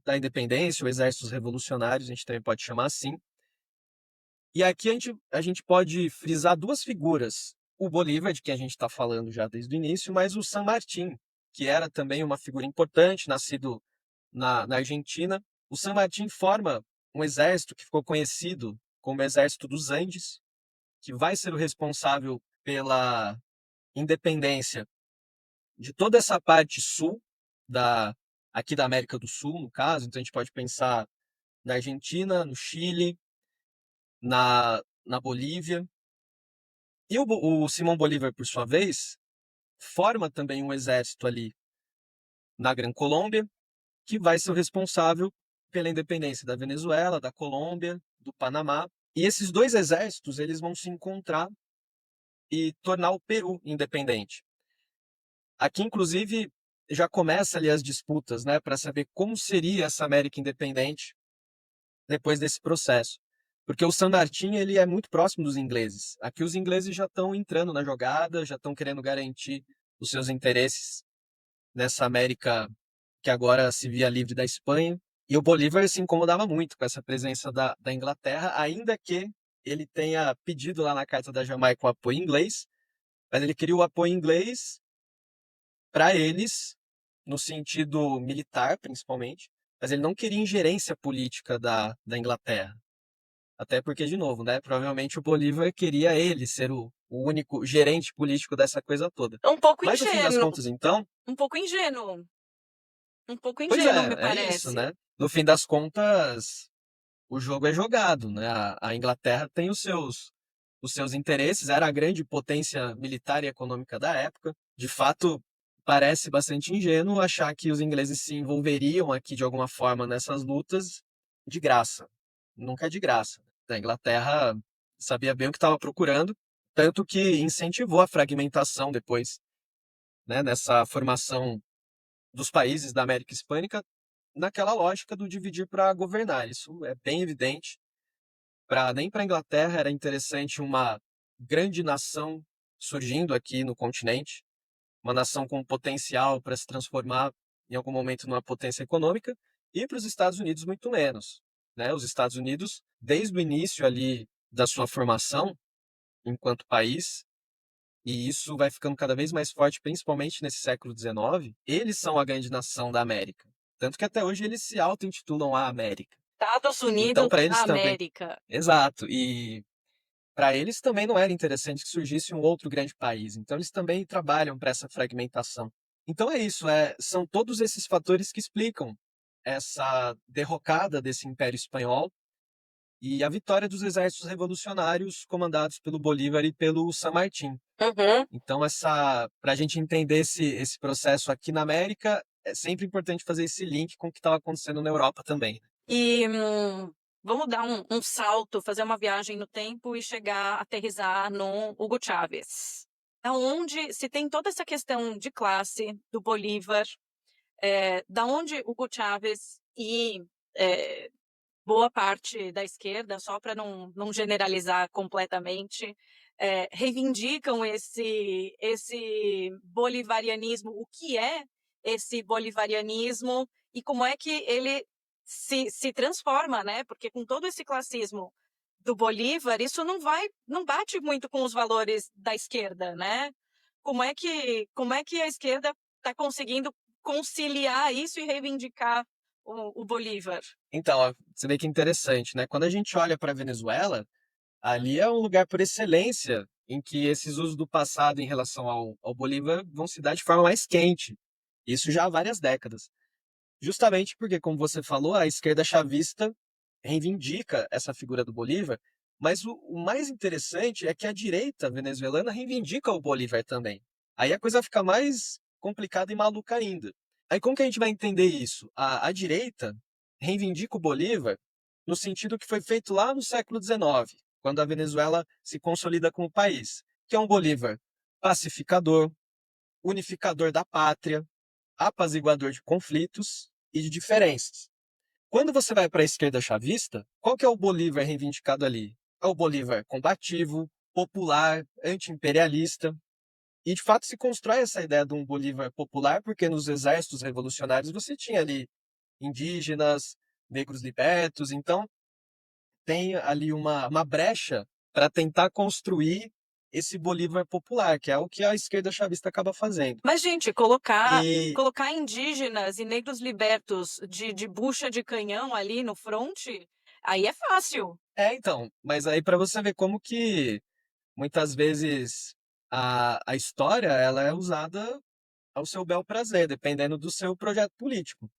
da independência, ou exércitos revolucionários, a gente também pode chamar assim. E aqui a gente pode frisar duas figuras. O Bolívar, de quem a gente está falando já desde o início, mas o San Martín, que era também uma figura importante, nascido na Argentina. O San Martín forma um exército que ficou conhecido como Exército dos Andes, que vai ser o responsável pela independência de toda essa parte sul aqui da América do Sul, no caso. Então a gente pode pensar na Argentina, no Chile, na Bolívia. E o Simão Bolívar, por sua vez, forma também um exército ali na Gran Colômbia, que vai ser o responsável pela independência da Venezuela, da Colômbia, do Panamá. E esses dois exércitos, eles vão se encontrar e tornar o Peru independente. Aqui, inclusive, já começa ali as disputas, né, para saber como seria essa América independente depois desse processo. Porque o San Martín, ele é muito próximo dos ingleses. Aqui os ingleses já estão entrando na jogada, já estão querendo garantir os seus interesses nessa América que agora se via livre da Espanha. E o Bolívar se incomodava muito com essa presença da Inglaterra, ainda que ele tenha pedido lá na Carta da Jamaica o apoio inglês, mas ele queria o apoio inglês para eles, no sentido militar, principalmente, mas ele não queria ingerência política da Inglaterra. Até porque, de novo, né, provavelmente o Bolívar queria ele ser o único gerente político dessa coisa toda. Um pouco Mas, no fim das ingênuo, contas, então, um pouco ingênuo, um pouco pois ingênuo, me é isso, parece. né? No fim das contas, o jogo é jogado, né? A Inglaterra tem os seus interesses, era a grande potência militar e econômica da época. De fato, parece bastante ingênuo achar que os ingleses se envolveriam aqui de alguma forma nessas lutas de graça. Nunca é de graça. A Inglaterra sabia bem o que estava procurando, tanto que incentivou a fragmentação depois, né, nessa formação dos países da América Hispânica, naquela lógica do dividir para governar. Isso é bem evidente. Nem para a Inglaterra era interessante uma grande nação surgindo aqui no continente, uma nação com potencial para se transformar em algum momento numa potência econômica, e para os Estados Unidos muito menos, né? Os Estados Unidos, desde o início ali da sua formação enquanto país, e isso vai ficando cada vez mais forte, principalmente nesse século XIX, eles são a grande nação da América. Tanto que até hoje eles se auto-intitulam a América. Estados Então, Unidos para da eles também. América. Exato. E para eles também não era interessante que surgisse um outro grande país. Então, eles também trabalham para essa fragmentação. Então, é isso. São todos esses fatores que explicam essa derrocada desse Império Espanhol e a vitória dos exércitos revolucionários comandados pelo Bolívar e pelo San Martín. Uhum. Então, para a gente entender esse processo aqui na América, é sempre importante fazer esse link com o que estava acontecendo na Europa também. E vamos dar um salto, fazer uma viagem no tempo e chegar, aterrissar no Hugo Chávez. Onde se tem toda essa questão de classe do Bolívar, da onde Hugo Chávez e boa parte da esquerda, só para não generalizar completamente, reivindicam esse bolivarianismo. O que é esse bolivarianismo e como é que ele se transforma, né? Porque com todo esse classismo do Bolívar, isso não bate muito com os valores da esquerda, né? Como é que a esquerda está conseguindo conciliar isso e reivindicar o Bolívar? Então, ó, você vê que interessante, né? Quando a gente olha para a Venezuela, ali é um lugar por excelência em que esses usos do passado em relação ao Bolívar vão se dar de forma mais quente. Isso já há várias décadas. Justamente porque, como você falou, a esquerda chavista reivindica essa figura do Bolívar, mas o mais interessante é que a direita venezuelana reivindica o Bolívar também. Aí a coisa fica mais complicada e maluca ainda. Aí como que a gente vai entender isso? A direita reivindica o Bolívar no sentido que foi feito lá no século XIX, quando a Venezuela se consolida como país, que é um Bolívar pacificador, unificador da pátria, apaziguador de conflitos e de diferenças. Quando você vai para a esquerda chavista, qual que é o Bolívar reivindicado ali? É o Bolívar combativo, popular, anti-imperialista. E de fato se constrói essa ideia de um Bolívar popular, porque nos exércitos revolucionários você tinha ali indígenas, negros libertos, então tem ali uma brecha para tentar construir esse Bolívar popular, que é o que a esquerda chavista acaba fazendo. Mas, gente, colocar E colocar indígenas e negros libertos de bucha de canhão ali no fronte, aí é fácil. então, mas aí para você ver como que muitas vezes a história ela é usada ao seu bel prazer, dependendo do seu projeto político.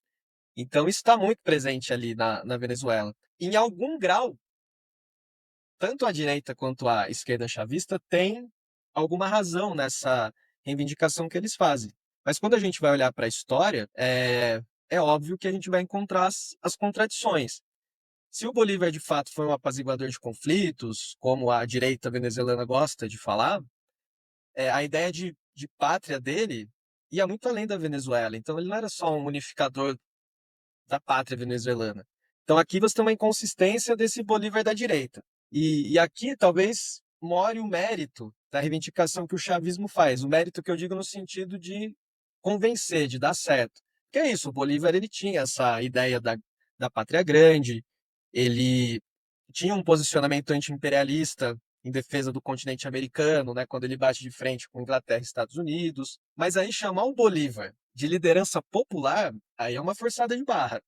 Então isso está muito presente ali na Venezuela. Em algum grau, tanto a direita quanto a esquerda chavista tem alguma razão nessa reivindicação que eles fazem. Mas quando a gente vai olhar para a história, é óbvio que a gente vai encontrar as contradições. Se o Bolívar de fato foi um apaziguador de conflitos, como a direita venezuelana gosta de falar, a ideia de pátria dele ia muito além da Venezuela. Então ele não era só um unificador da pátria venezuelana. Então aqui você tem uma inconsistência desse Bolívar da direita. E aqui talvez more o mérito da reivindicação que o chavismo faz. O mérito que eu digo no sentido de convencer, de dar certo. Que é isso, o Bolívar ele tinha essa ideia da pátria grande, ele tinha um posicionamento anti-imperialista em defesa do continente americano, né, quando ele bate de frente com Inglaterra e Estados Unidos. Mas aí chamar o Bolívar de liderança popular, aí é uma forçada de barra.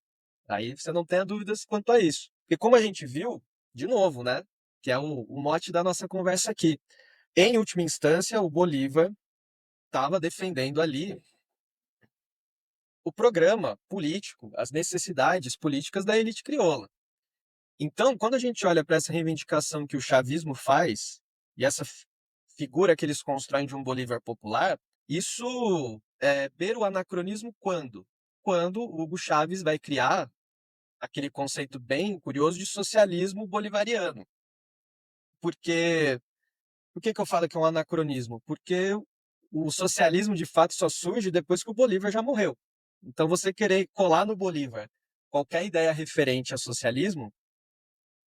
Aí você não tenha dúvidas quanto a isso. Porque como a gente viu, de novo, né, que é o mote da nossa conversa aqui, em última instância, o Bolívar estava defendendo ali o programa político, as necessidades políticas da elite crioula. Então, quando a gente olha para essa reivindicação que o chavismo faz, e essa figura que eles constroem de um Bolívar popular, isso beira o anacronismo quando? Quando Hugo Chávez vai criar aquele conceito bem curioso de socialismo bolivariano. Porque, por que eu falo que é um anacronismo? Porque o socialismo, de fato, só surge depois que o Bolívar já morreu. Então, você querer colar no Bolívar qualquer ideia referente a socialismo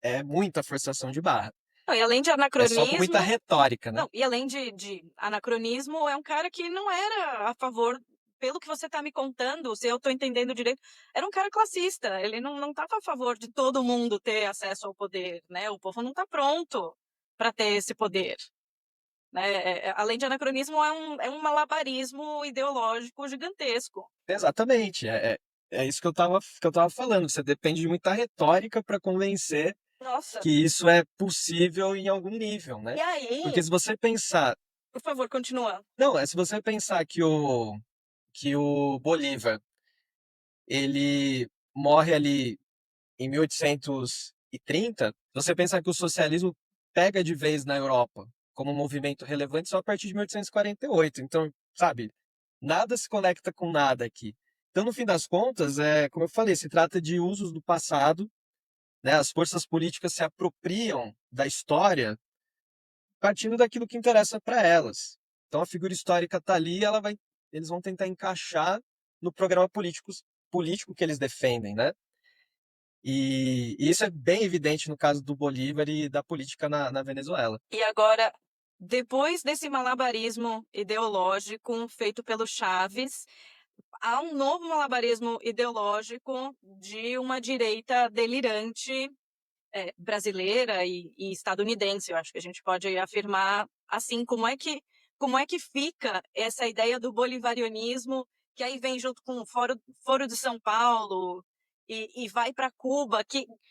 é muita forçação de barra. Não, e além de É só com muita anacronismo, retórica, né? não, e além de anacronismo, é um cara que não era a favor, pelo que você está me contando, se eu estou entendendo direito, era um cara classista. Ele não estava a favor de todo mundo ter acesso ao poder, né? O povo não está pronto para ter esse poder. Né? Além de anacronismo, é um malabarismo ideológico gigantesco. Exatamente. É isso que eu tava falando. Você depende de muita retórica para convencer Nossa. que isso é possível em algum nível, né? E aí, Porque se você pensar, por favor, continua. não, se você pensar que o Bolívar ele morre ali em 1810 30, você pensa que o socialismo pega de vez na Europa como um movimento relevante só a partir de 1848. Então, sabe, nada se conecta com nada aqui. Então, no fim das contas, como eu falei, se trata de usos do passado, né? As forças políticas se apropriam da história partindo daquilo que interessa para elas. Então, a figura histórica está ali, eles vão tentar encaixar no programa político que eles defendem, né? E isso é bem evidente no caso do Bolívar e da política na Venezuela. E agora, depois desse malabarismo ideológico feito pelo Chaves, há um novo malabarismo ideológico de uma direita delirante brasileira e estadunidense. Eu acho que a gente pode afirmar assim, como é que fica essa ideia do bolivarianismo, que aí vem junto com o Foro de São Paulo e vai para Cuba,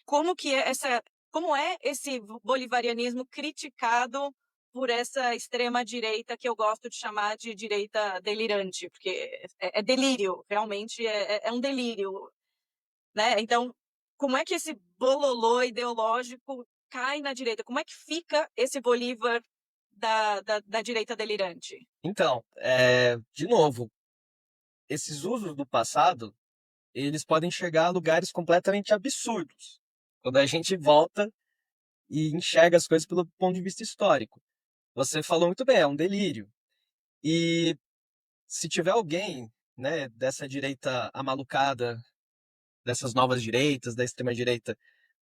como é esse bolivarianismo criticado por essa extrema direita que eu gosto de chamar de direita delirante, porque é delírio, realmente é um delírio, né? Então, como é que esse bololô ideológico cai na direita? Como é que fica esse Bolívar da direita delirante? Então, de novo, esses usos do passado, eles podem chegar a lugares completamente absurdos. Quando a gente volta e enxerga as coisas pelo ponto de vista histórico. Você falou muito bem, é um delírio. E se tiver alguém, né, dessa direita amalucada, dessas novas direitas, da extrema direita,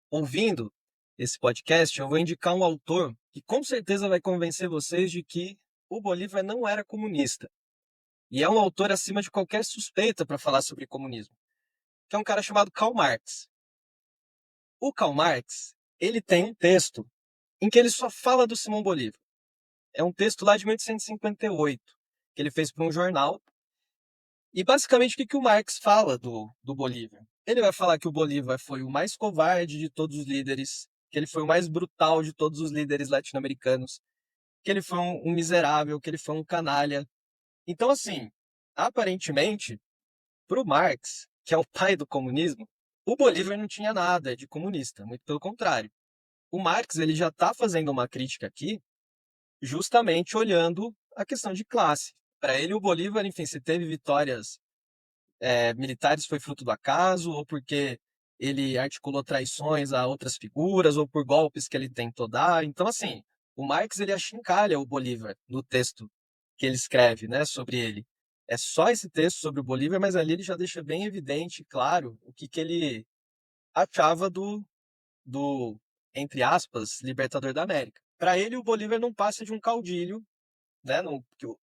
ouvindo esse podcast, eu vou indicar um autor que com certeza vai convencer vocês de que o Bolívar não era comunista. E é um autor acima de qualquer suspeita para falar sobre comunismo, que é um cara chamado Karl Marx. O Karl Marx, ele tem um texto em que ele só fala do Simão Bolívar. É um texto lá de 1858, que ele fez para um jornal. E basicamente o que o Marx fala do Bolívar? Ele vai falar que o Bolívar foi o mais covarde de todos os líderes, que ele foi o mais brutal de todos os líderes latino-americanos, que ele foi um miserável, que ele foi um canalha. Então, assim, aparentemente, para o Marx, que é o pai do comunismo, o Bolívar não tinha nada de comunista, muito pelo contrário. O Marx ele já está fazendo uma crítica aqui, justamente olhando a questão de classe. Para ele, o Bolívar, enfim, se teve vitórias militares foi fruto do acaso, ou porque ele articulou traições a outras figuras, ou por golpes que ele tentou dar. Então, assim, o Marx ele achincalha o Bolívar no texto que ele escreve, né, sobre ele. É só esse texto sobre o Bolívar, mas ali ele já deixa bem evidente, claro, o que ele achava do, entre aspas, libertador da América. Para ele, o Bolívar não passa de um caudilho, né,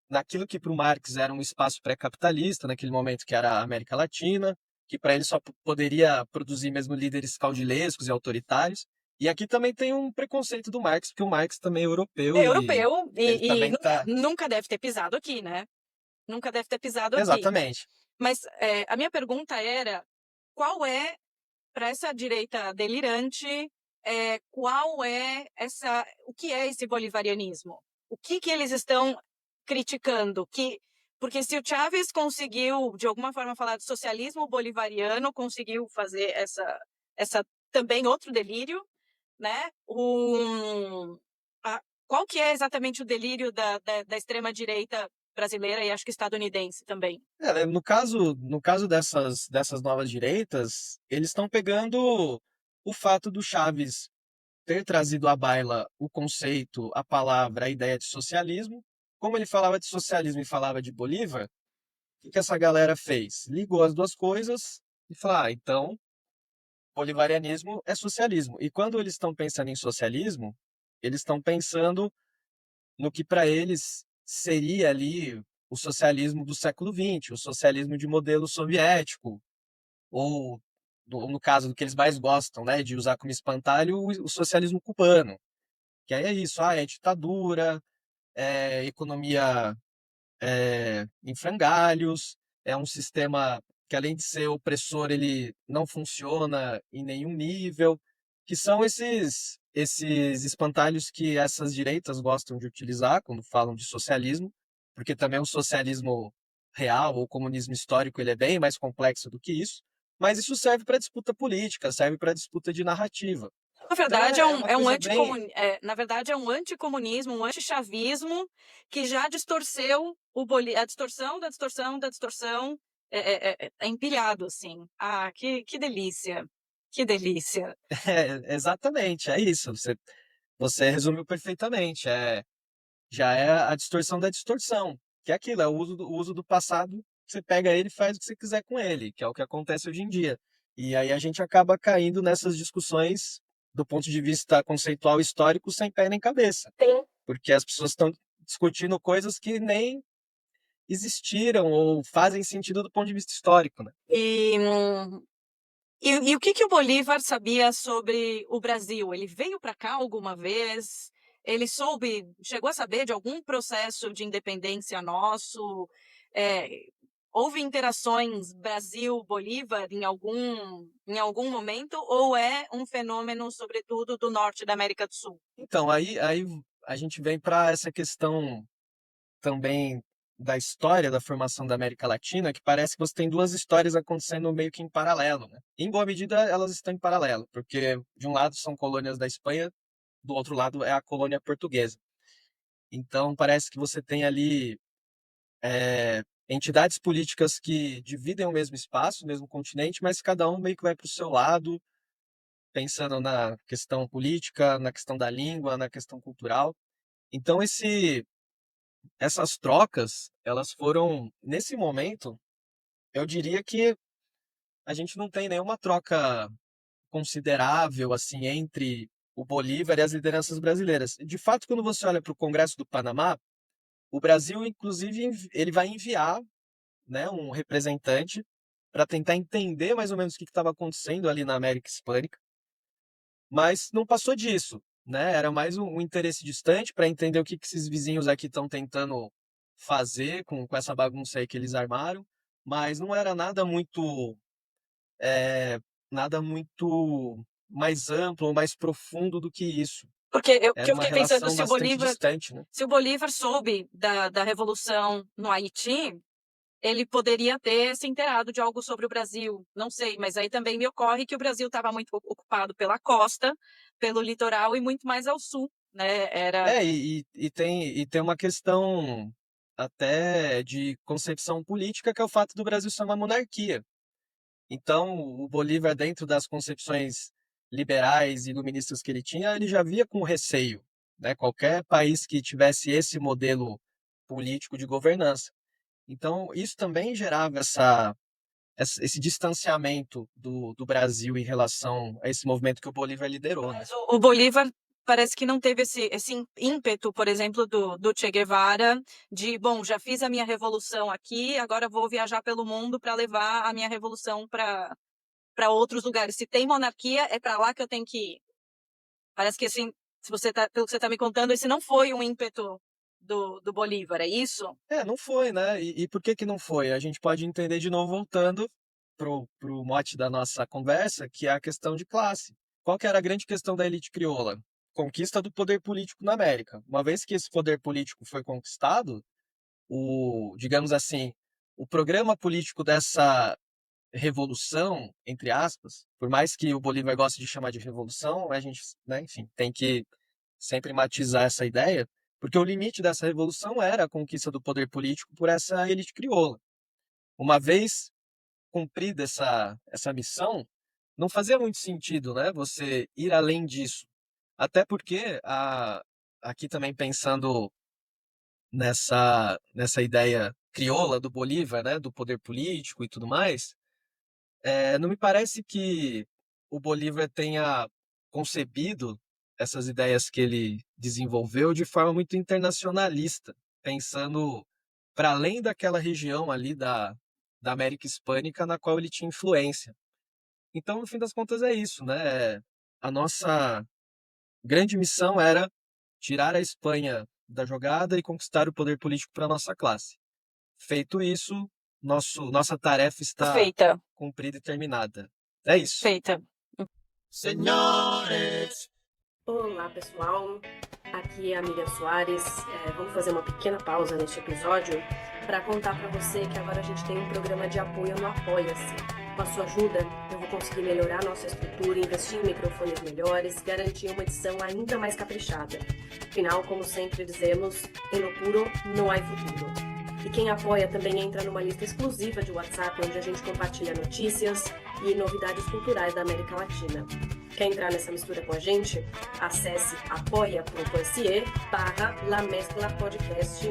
naquilo que para o Marx era um espaço pré-capitalista, naquele momento que era a América Latina, que para ele só poderia produzir mesmo líderes caudilescos e autoritários. E aqui também tem um preconceito do Marx, porque o Marx também é europeu É e europeu ele e também está... nunca deve ter pisado aqui, né? Nunca deve ter pisado aqui. Exatamente. Mas a minha pergunta era, qual é, para essa direita delirante, o que é esse bolivarianismo? O que eles estão criticando? Porque se o Chávez conseguiu, de alguma forma, falar de socialismo bolivariano, conseguiu fazer essa também outro delírio, né? Qual que é exatamente o delírio da extrema-direita brasileira e acho que estadunidense também? Né, no caso dessas novas direitas, eles estão pegando o fato do Chaves ter trazido à baila o conceito, a palavra, a ideia de socialismo. Como ele falava de socialismo e falava de Bolívar, o que essa galera fez? Ligou as duas coisas e falou: então, bolivarianismo é socialismo. E quando eles estão pensando em socialismo, eles estão pensando no que para eles seria ali o socialismo do século XX, o socialismo de modelo soviético, ou no caso do que eles mais gostam, né, de usar como espantalho, o socialismo cubano. Que aí é isso, é ditadura, é economia em frangalhos, é um sistema que além de ser opressor, ele não funciona em nenhum nível, que são esses espantalhos que essas direitas gostam de utilizar quando falam de socialismo, porque também o socialismo real ou comunismo histórico ele é bem mais complexo do que isso, mas isso serve para disputa política, serve para disputa de narrativa. Na Então verdade, é uma coisa bem. na verdade, é um anticomunismo, um antichavismo que já distorceu a distorção da distorção da distorção é empilhado, assim. Ah, que delícia, que delícia. É, exatamente, é isso. Você resumiu perfeitamente. Já é a distorção da distorção, que é aquilo, é o uso do passado. Você pega ele e faz o que você quiser com ele, que é o que acontece hoje em dia. E aí a gente acaba caindo nessas discussões do ponto de vista conceitual histórico sem pé nem cabeça, Sim. porque as pessoas estão discutindo coisas que nem existiram ou fazem sentido do ponto de vista histórico, né? E o que o Bolívar sabia sobre o Brasil? Ele veio para cá alguma vez? Ele chegou a saber de algum processo de independência nosso? É, houve interações Brasil-Bolívar em algum momento? Ou é um fenômeno, sobretudo, do norte da América do Sul? Então, aí a gente vem para essa questão também da história da formação da América Latina, que parece que você tem duas histórias acontecendo meio que em paralelo, né? Em boa medida, elas estão em paralelo, porque de um lado são colônias da Espanha, do outro lado é a colônia portuguesa. Então, parece que você tem ali entidades políticas que dividem o mesmo espaço, o mesmo continente, mas cada um meio que vai para o seu lado, pensando na questão política, na questão da língua, na questão cultural. Então, essas trocas, elas foram, nesse momento, eu diria que a gente não tem nenhuma troca considerável assim entre o Bolívar e as lideranças brasileiras. De fato, quando você olha para o Congresso do Panamá, o Brasil, inclusive, ele vai enviar, né, um representante para tentar entender mais ou menos o que estava acontecendo ali na América Hispânica, mas não passou disso, né? Era mais um interesse distante para entender o que esses vizinhos aqui estão tentando fazer com essa bagunça aí que eles armaram, mas não era é, nada muito mais amplo ou mais profundo do que isso. Que Era eu uma fiquei pensando, relação bastante distante, né? se o Bolívar soube da Revolução no Haiti, ele poderia ter se inteirado de algo sobre o Brasil, não sei, mas aí também me ocorre que o Brasil estava muito ocupado pela costa, pelo litoral e muito mais ao sul, né? E tem uma questão até de concepção política, que é o fato do Brasil ser uma monarquia. Então, o Bolívar, dentro das concepções liberais e iluministas que ele tinha, ele já via com receio, né? Qualquer país que tivesse esse modelo político de governança. Então, isso também gerava esse distanciamento do Brasil em relação a esse movimento que o Bolívar liderou, né? Mas o Bolívar parece que não teve esse ímpeto, por exemplo, do Che Guevara, de, bom, já fiz a minha revolução aqui, agora vou viajar pelo mundo para levar a minha revolução para outros lugares. Se tem monarquia, é para lá que eu tenho que ir. Parece que, assim, pelo que você está me contando, esse não foi um ímpeto do Bolívar, é isso? Não foi, né? E por que que não foi? A gente pode entender de novo voltando pro mote da nossa conversa, que é a questão de classe. Qual que era a grande questão da elite crioula? Conquista do poder político na América. Uma vez que esse poder político foi conquistado, digamos assim, o programa político dessa revolução, entre aspas, por mais que o Bolívar goste de chamar de revolução, a gente, né, enfim, tem que sempre matizar essa ideia, porque o limite dessa revolução era a conquista do poder político por essa elite crioula. Uma vez cumprida essa missão, não fazia muito sentido, né, você ir além disso. Até porque, aqui também pensando nessa ideia crioula do Bolívar, né, do poder político e tudo mais, não me parece que o Bolívar tenha concebido essas ideias que ele desenvolveu de forma muito internacionalista, pensando para além daquela região ali da América Hispânica na qual ele tinha influência. Então, no fim das contas, é isso, né? A nossa grande missão era tirar a Espanha da jogada e conquistar o poder político para a nossa classe. Feito isso, nossa tarefa está Feita, cumprida e terminada. É isso. feita. Señores, Olá, pessoal. Aqui é a Miriam Soares. Vamos fazer uma pequena pausa neste episódio para contar para você que agora a gente tem um programa de apoio no Apoia-se. Com a sua ajuda, eu vou conseguir melhorar nossa estrutura, investir em microfones melhores, garantir uma edição ainda mais caprichada. Afinal, como sempre dizemos, em lo puro não há futuro. E quem apoia também entra numa lista exclusiva de WhatsApp, onde a gente compartilha notícias e novidades culturais da América Latina. Quer entrar nessa mistura com a gente? Acesse apoia.se/La Mescla Podcast,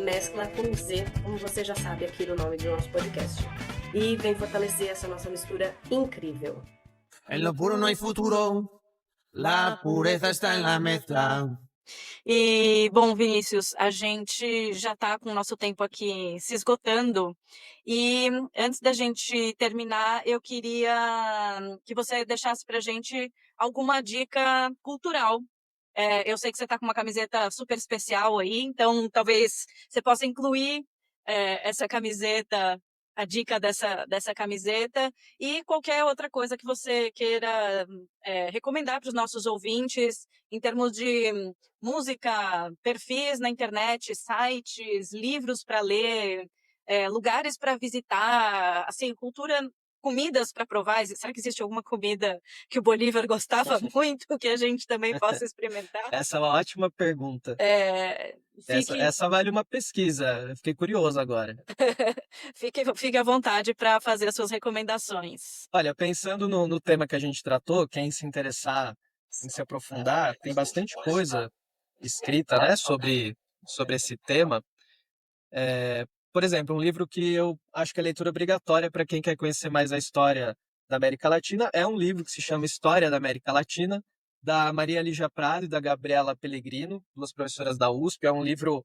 mescla com Z, como você já sabe aqui no nome do nosso podcast. E vem fortalecer essa nossa mistura incrível. En lo puro no hay futuro, la pureza está en la mezcla. E, bom, Vinícius, a gente já está com o nosso tempo aqui se esgotando. E antes da gente terminar, eu queria que você deixasse para a gente alguma dica cultural. Eu sei que você está com uma camiseta super especial aí, então talvez você possa incluir essa camiseta, a dica dessa camiseta e qualquer outra coisa que você queira recomendar para os nossos ouvintes em termos de música, perfis na internet, sites, livros para ler, lugares para visitar, assim, cultura, comidas para provar. Será que existe alguma comida que o Bolívar gostava muito que a gente também possa experimentar? Essa é uma ótima pergunta. É, Essa vale uma pesquisa. Eu fiquei curioso agora. fique à vontade para fazer as suas recomendações. Olha, pensando no tema que a gente tratou, quem se interessar em se aprofundar, tem bastante coisa escrita, né, sobre esse tema. Por exemplo, um livro que eu acho que é leitura obrigatória para quem quer conhecer mais a história da América Latina é um livro que se chama História da América Latina, da Maria Lígia Prado e da Gabriela Pellegrino, duas professoras da USP. É um livro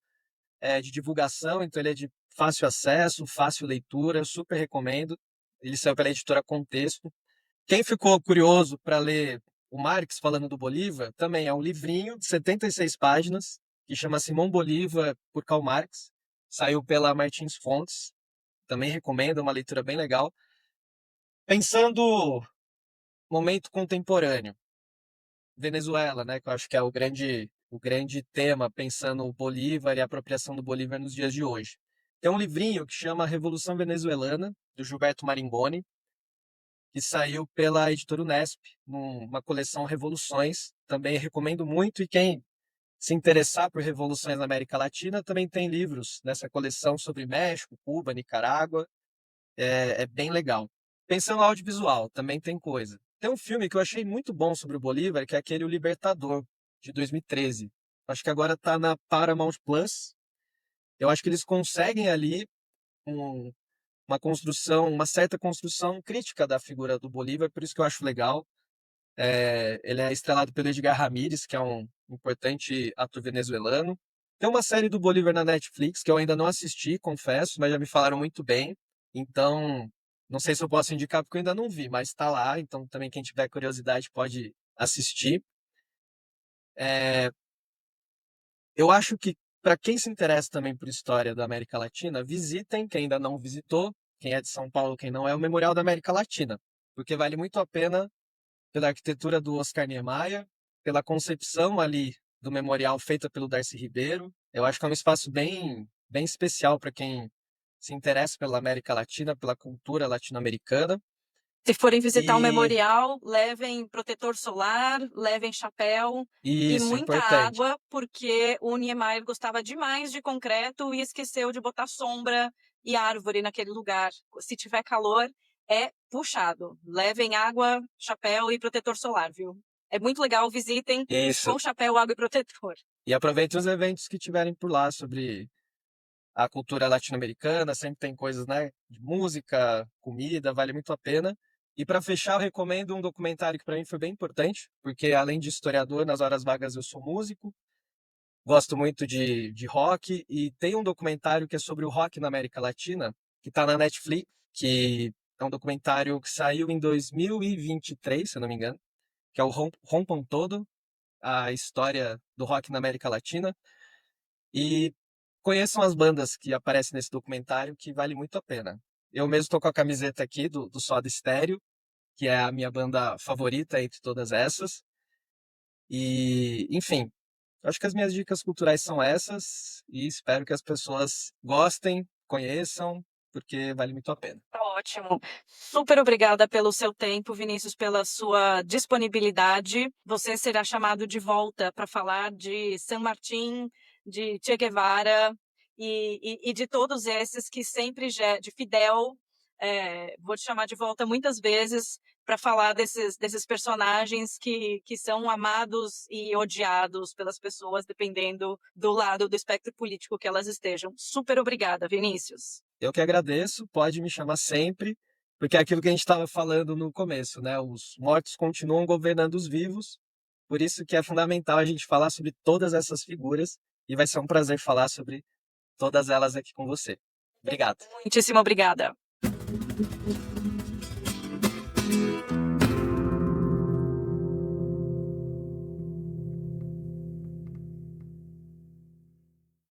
de divulgação, então ele é de fácil acesso, fácil leitura, super recomendo. Ele saiu pela editora Contexto. Quem ficou curioso para ler o Marx falando do Bolívar, também é um livrinho de 76 páginas, que chama Simão Bolívar por Karl Marx. Saiu pela Martins Fontes. Também recomendo, é uma leitura bem legal. Pensando momento contemporâneo, Venezuela, né, que eu acho que é o grande tema, pensando o Bolívar e a apropriação do Bolívar nos dias de hoje. Tem um livrinho que chama Revolução Venezuelana, do Gilberto Maringoni, que saiu pela editora Unesp, numa coleção Revoluções. Também recomendo muito, e quem se interessar por revoluções na América Latina, também tem livros nessa coleção sobre México, Cuba, Nicarágua. É bem legal. Pensando no audiovisual, também tem coisa. Tem um filme que eu achei muito bom sobre o Bolívar, que é aquele O Libertador, de 2013. Acho que agora está na Paramount Plus. Eu acho que eles conseguem ali um, uma certa construção crítica da figura do Bolívar, por isso que eu acho legal. Ele é estrelado pelo Edgar Ramírez, que é um importante ator venezuelano. Tem uma série do Bolívar na Netflix, que eu ainda não assisti, confesso, mas já me falaram muito bem. Então, não sei se eu posso indicar, porque eu ainda não vi, mas está lá. Então, também quem tiver curiosidade pode assistir. Eu acho que, para quem se interessa também por história da América Latina, visitem, quem ainda não visitou, quem é de São Paulo, quem não é, o Memorial da América Latina, porque vale muito a pena pela arquitetura do Oscar Niemeyer, pela concepção ali do memorial feita pelo Darcy Ribeiro. Eu acho que é um espaço bem especial para quem se interessa pela América Latina, pela cultura latino-americana. Se forem visitar o E memorial, levem protetor solar, levem chapéu e isso, muita importante. água, porque o Niemeyer gostava demais de concreto e esqueceu de botar sombra e árvore naquele lugar. Se tiver calor, é puxado. Levem água, chapéu e protetor solar, viu? É muito legal, visitem Isso. com chapéu, água e protetor. E aproveitem os eventos que tiverem por lá sobre a cultura latino-americana. Sempre tem coisas, né, de música, comida, vale muito a pena. E para fechar, eu recomendo um documentário que para mim foi bem importante, porque além de historiador, nas horas vagas eu sou músico, gosto muito de rock, e tem um documentário que é sobre o rock na América Latina, que está na Netflix, que é um documentário que saiu em 2023, se eu não me engano, que é o Rompam Todo, a história do rock na América Latina. E conheçam as bandas que aparecem nesse documentário, que vale muito a pena. Eu mesmo estou com a camiseta aqui do Soda Stereo, que é a minha banda favorita entre todas essas. E, enfim, Acho que as minhas dicas culturais são essas e espero que as pessoas gostem, conheçam, porque vale muito a pena. Tá ótimo. Super obrigada pelo seu tempo, Vinícius, pela sua disponibilidade. Você será chamado de volta para falar de San Martín, de Che Guevara e de todos esses que sempre de Fidel. Vou te chamar de volta muitas vezes para falar desses personagens que são amados e odiados pelas pessoas, dependendo do lado do espectro político que elas estejam. Super obrigada, Vinícius. Eu que agradeço, pode me chamar sempre, porque é aquilo que a gente estava falando no começo, né? Os mortos continuam governando os vivos, por isso que é fundamental a gente falar sobre todas essas figuras e vai ser um prazer falar sobre todas elas aqui com você. Obrigado. Muitíssimo obrigada.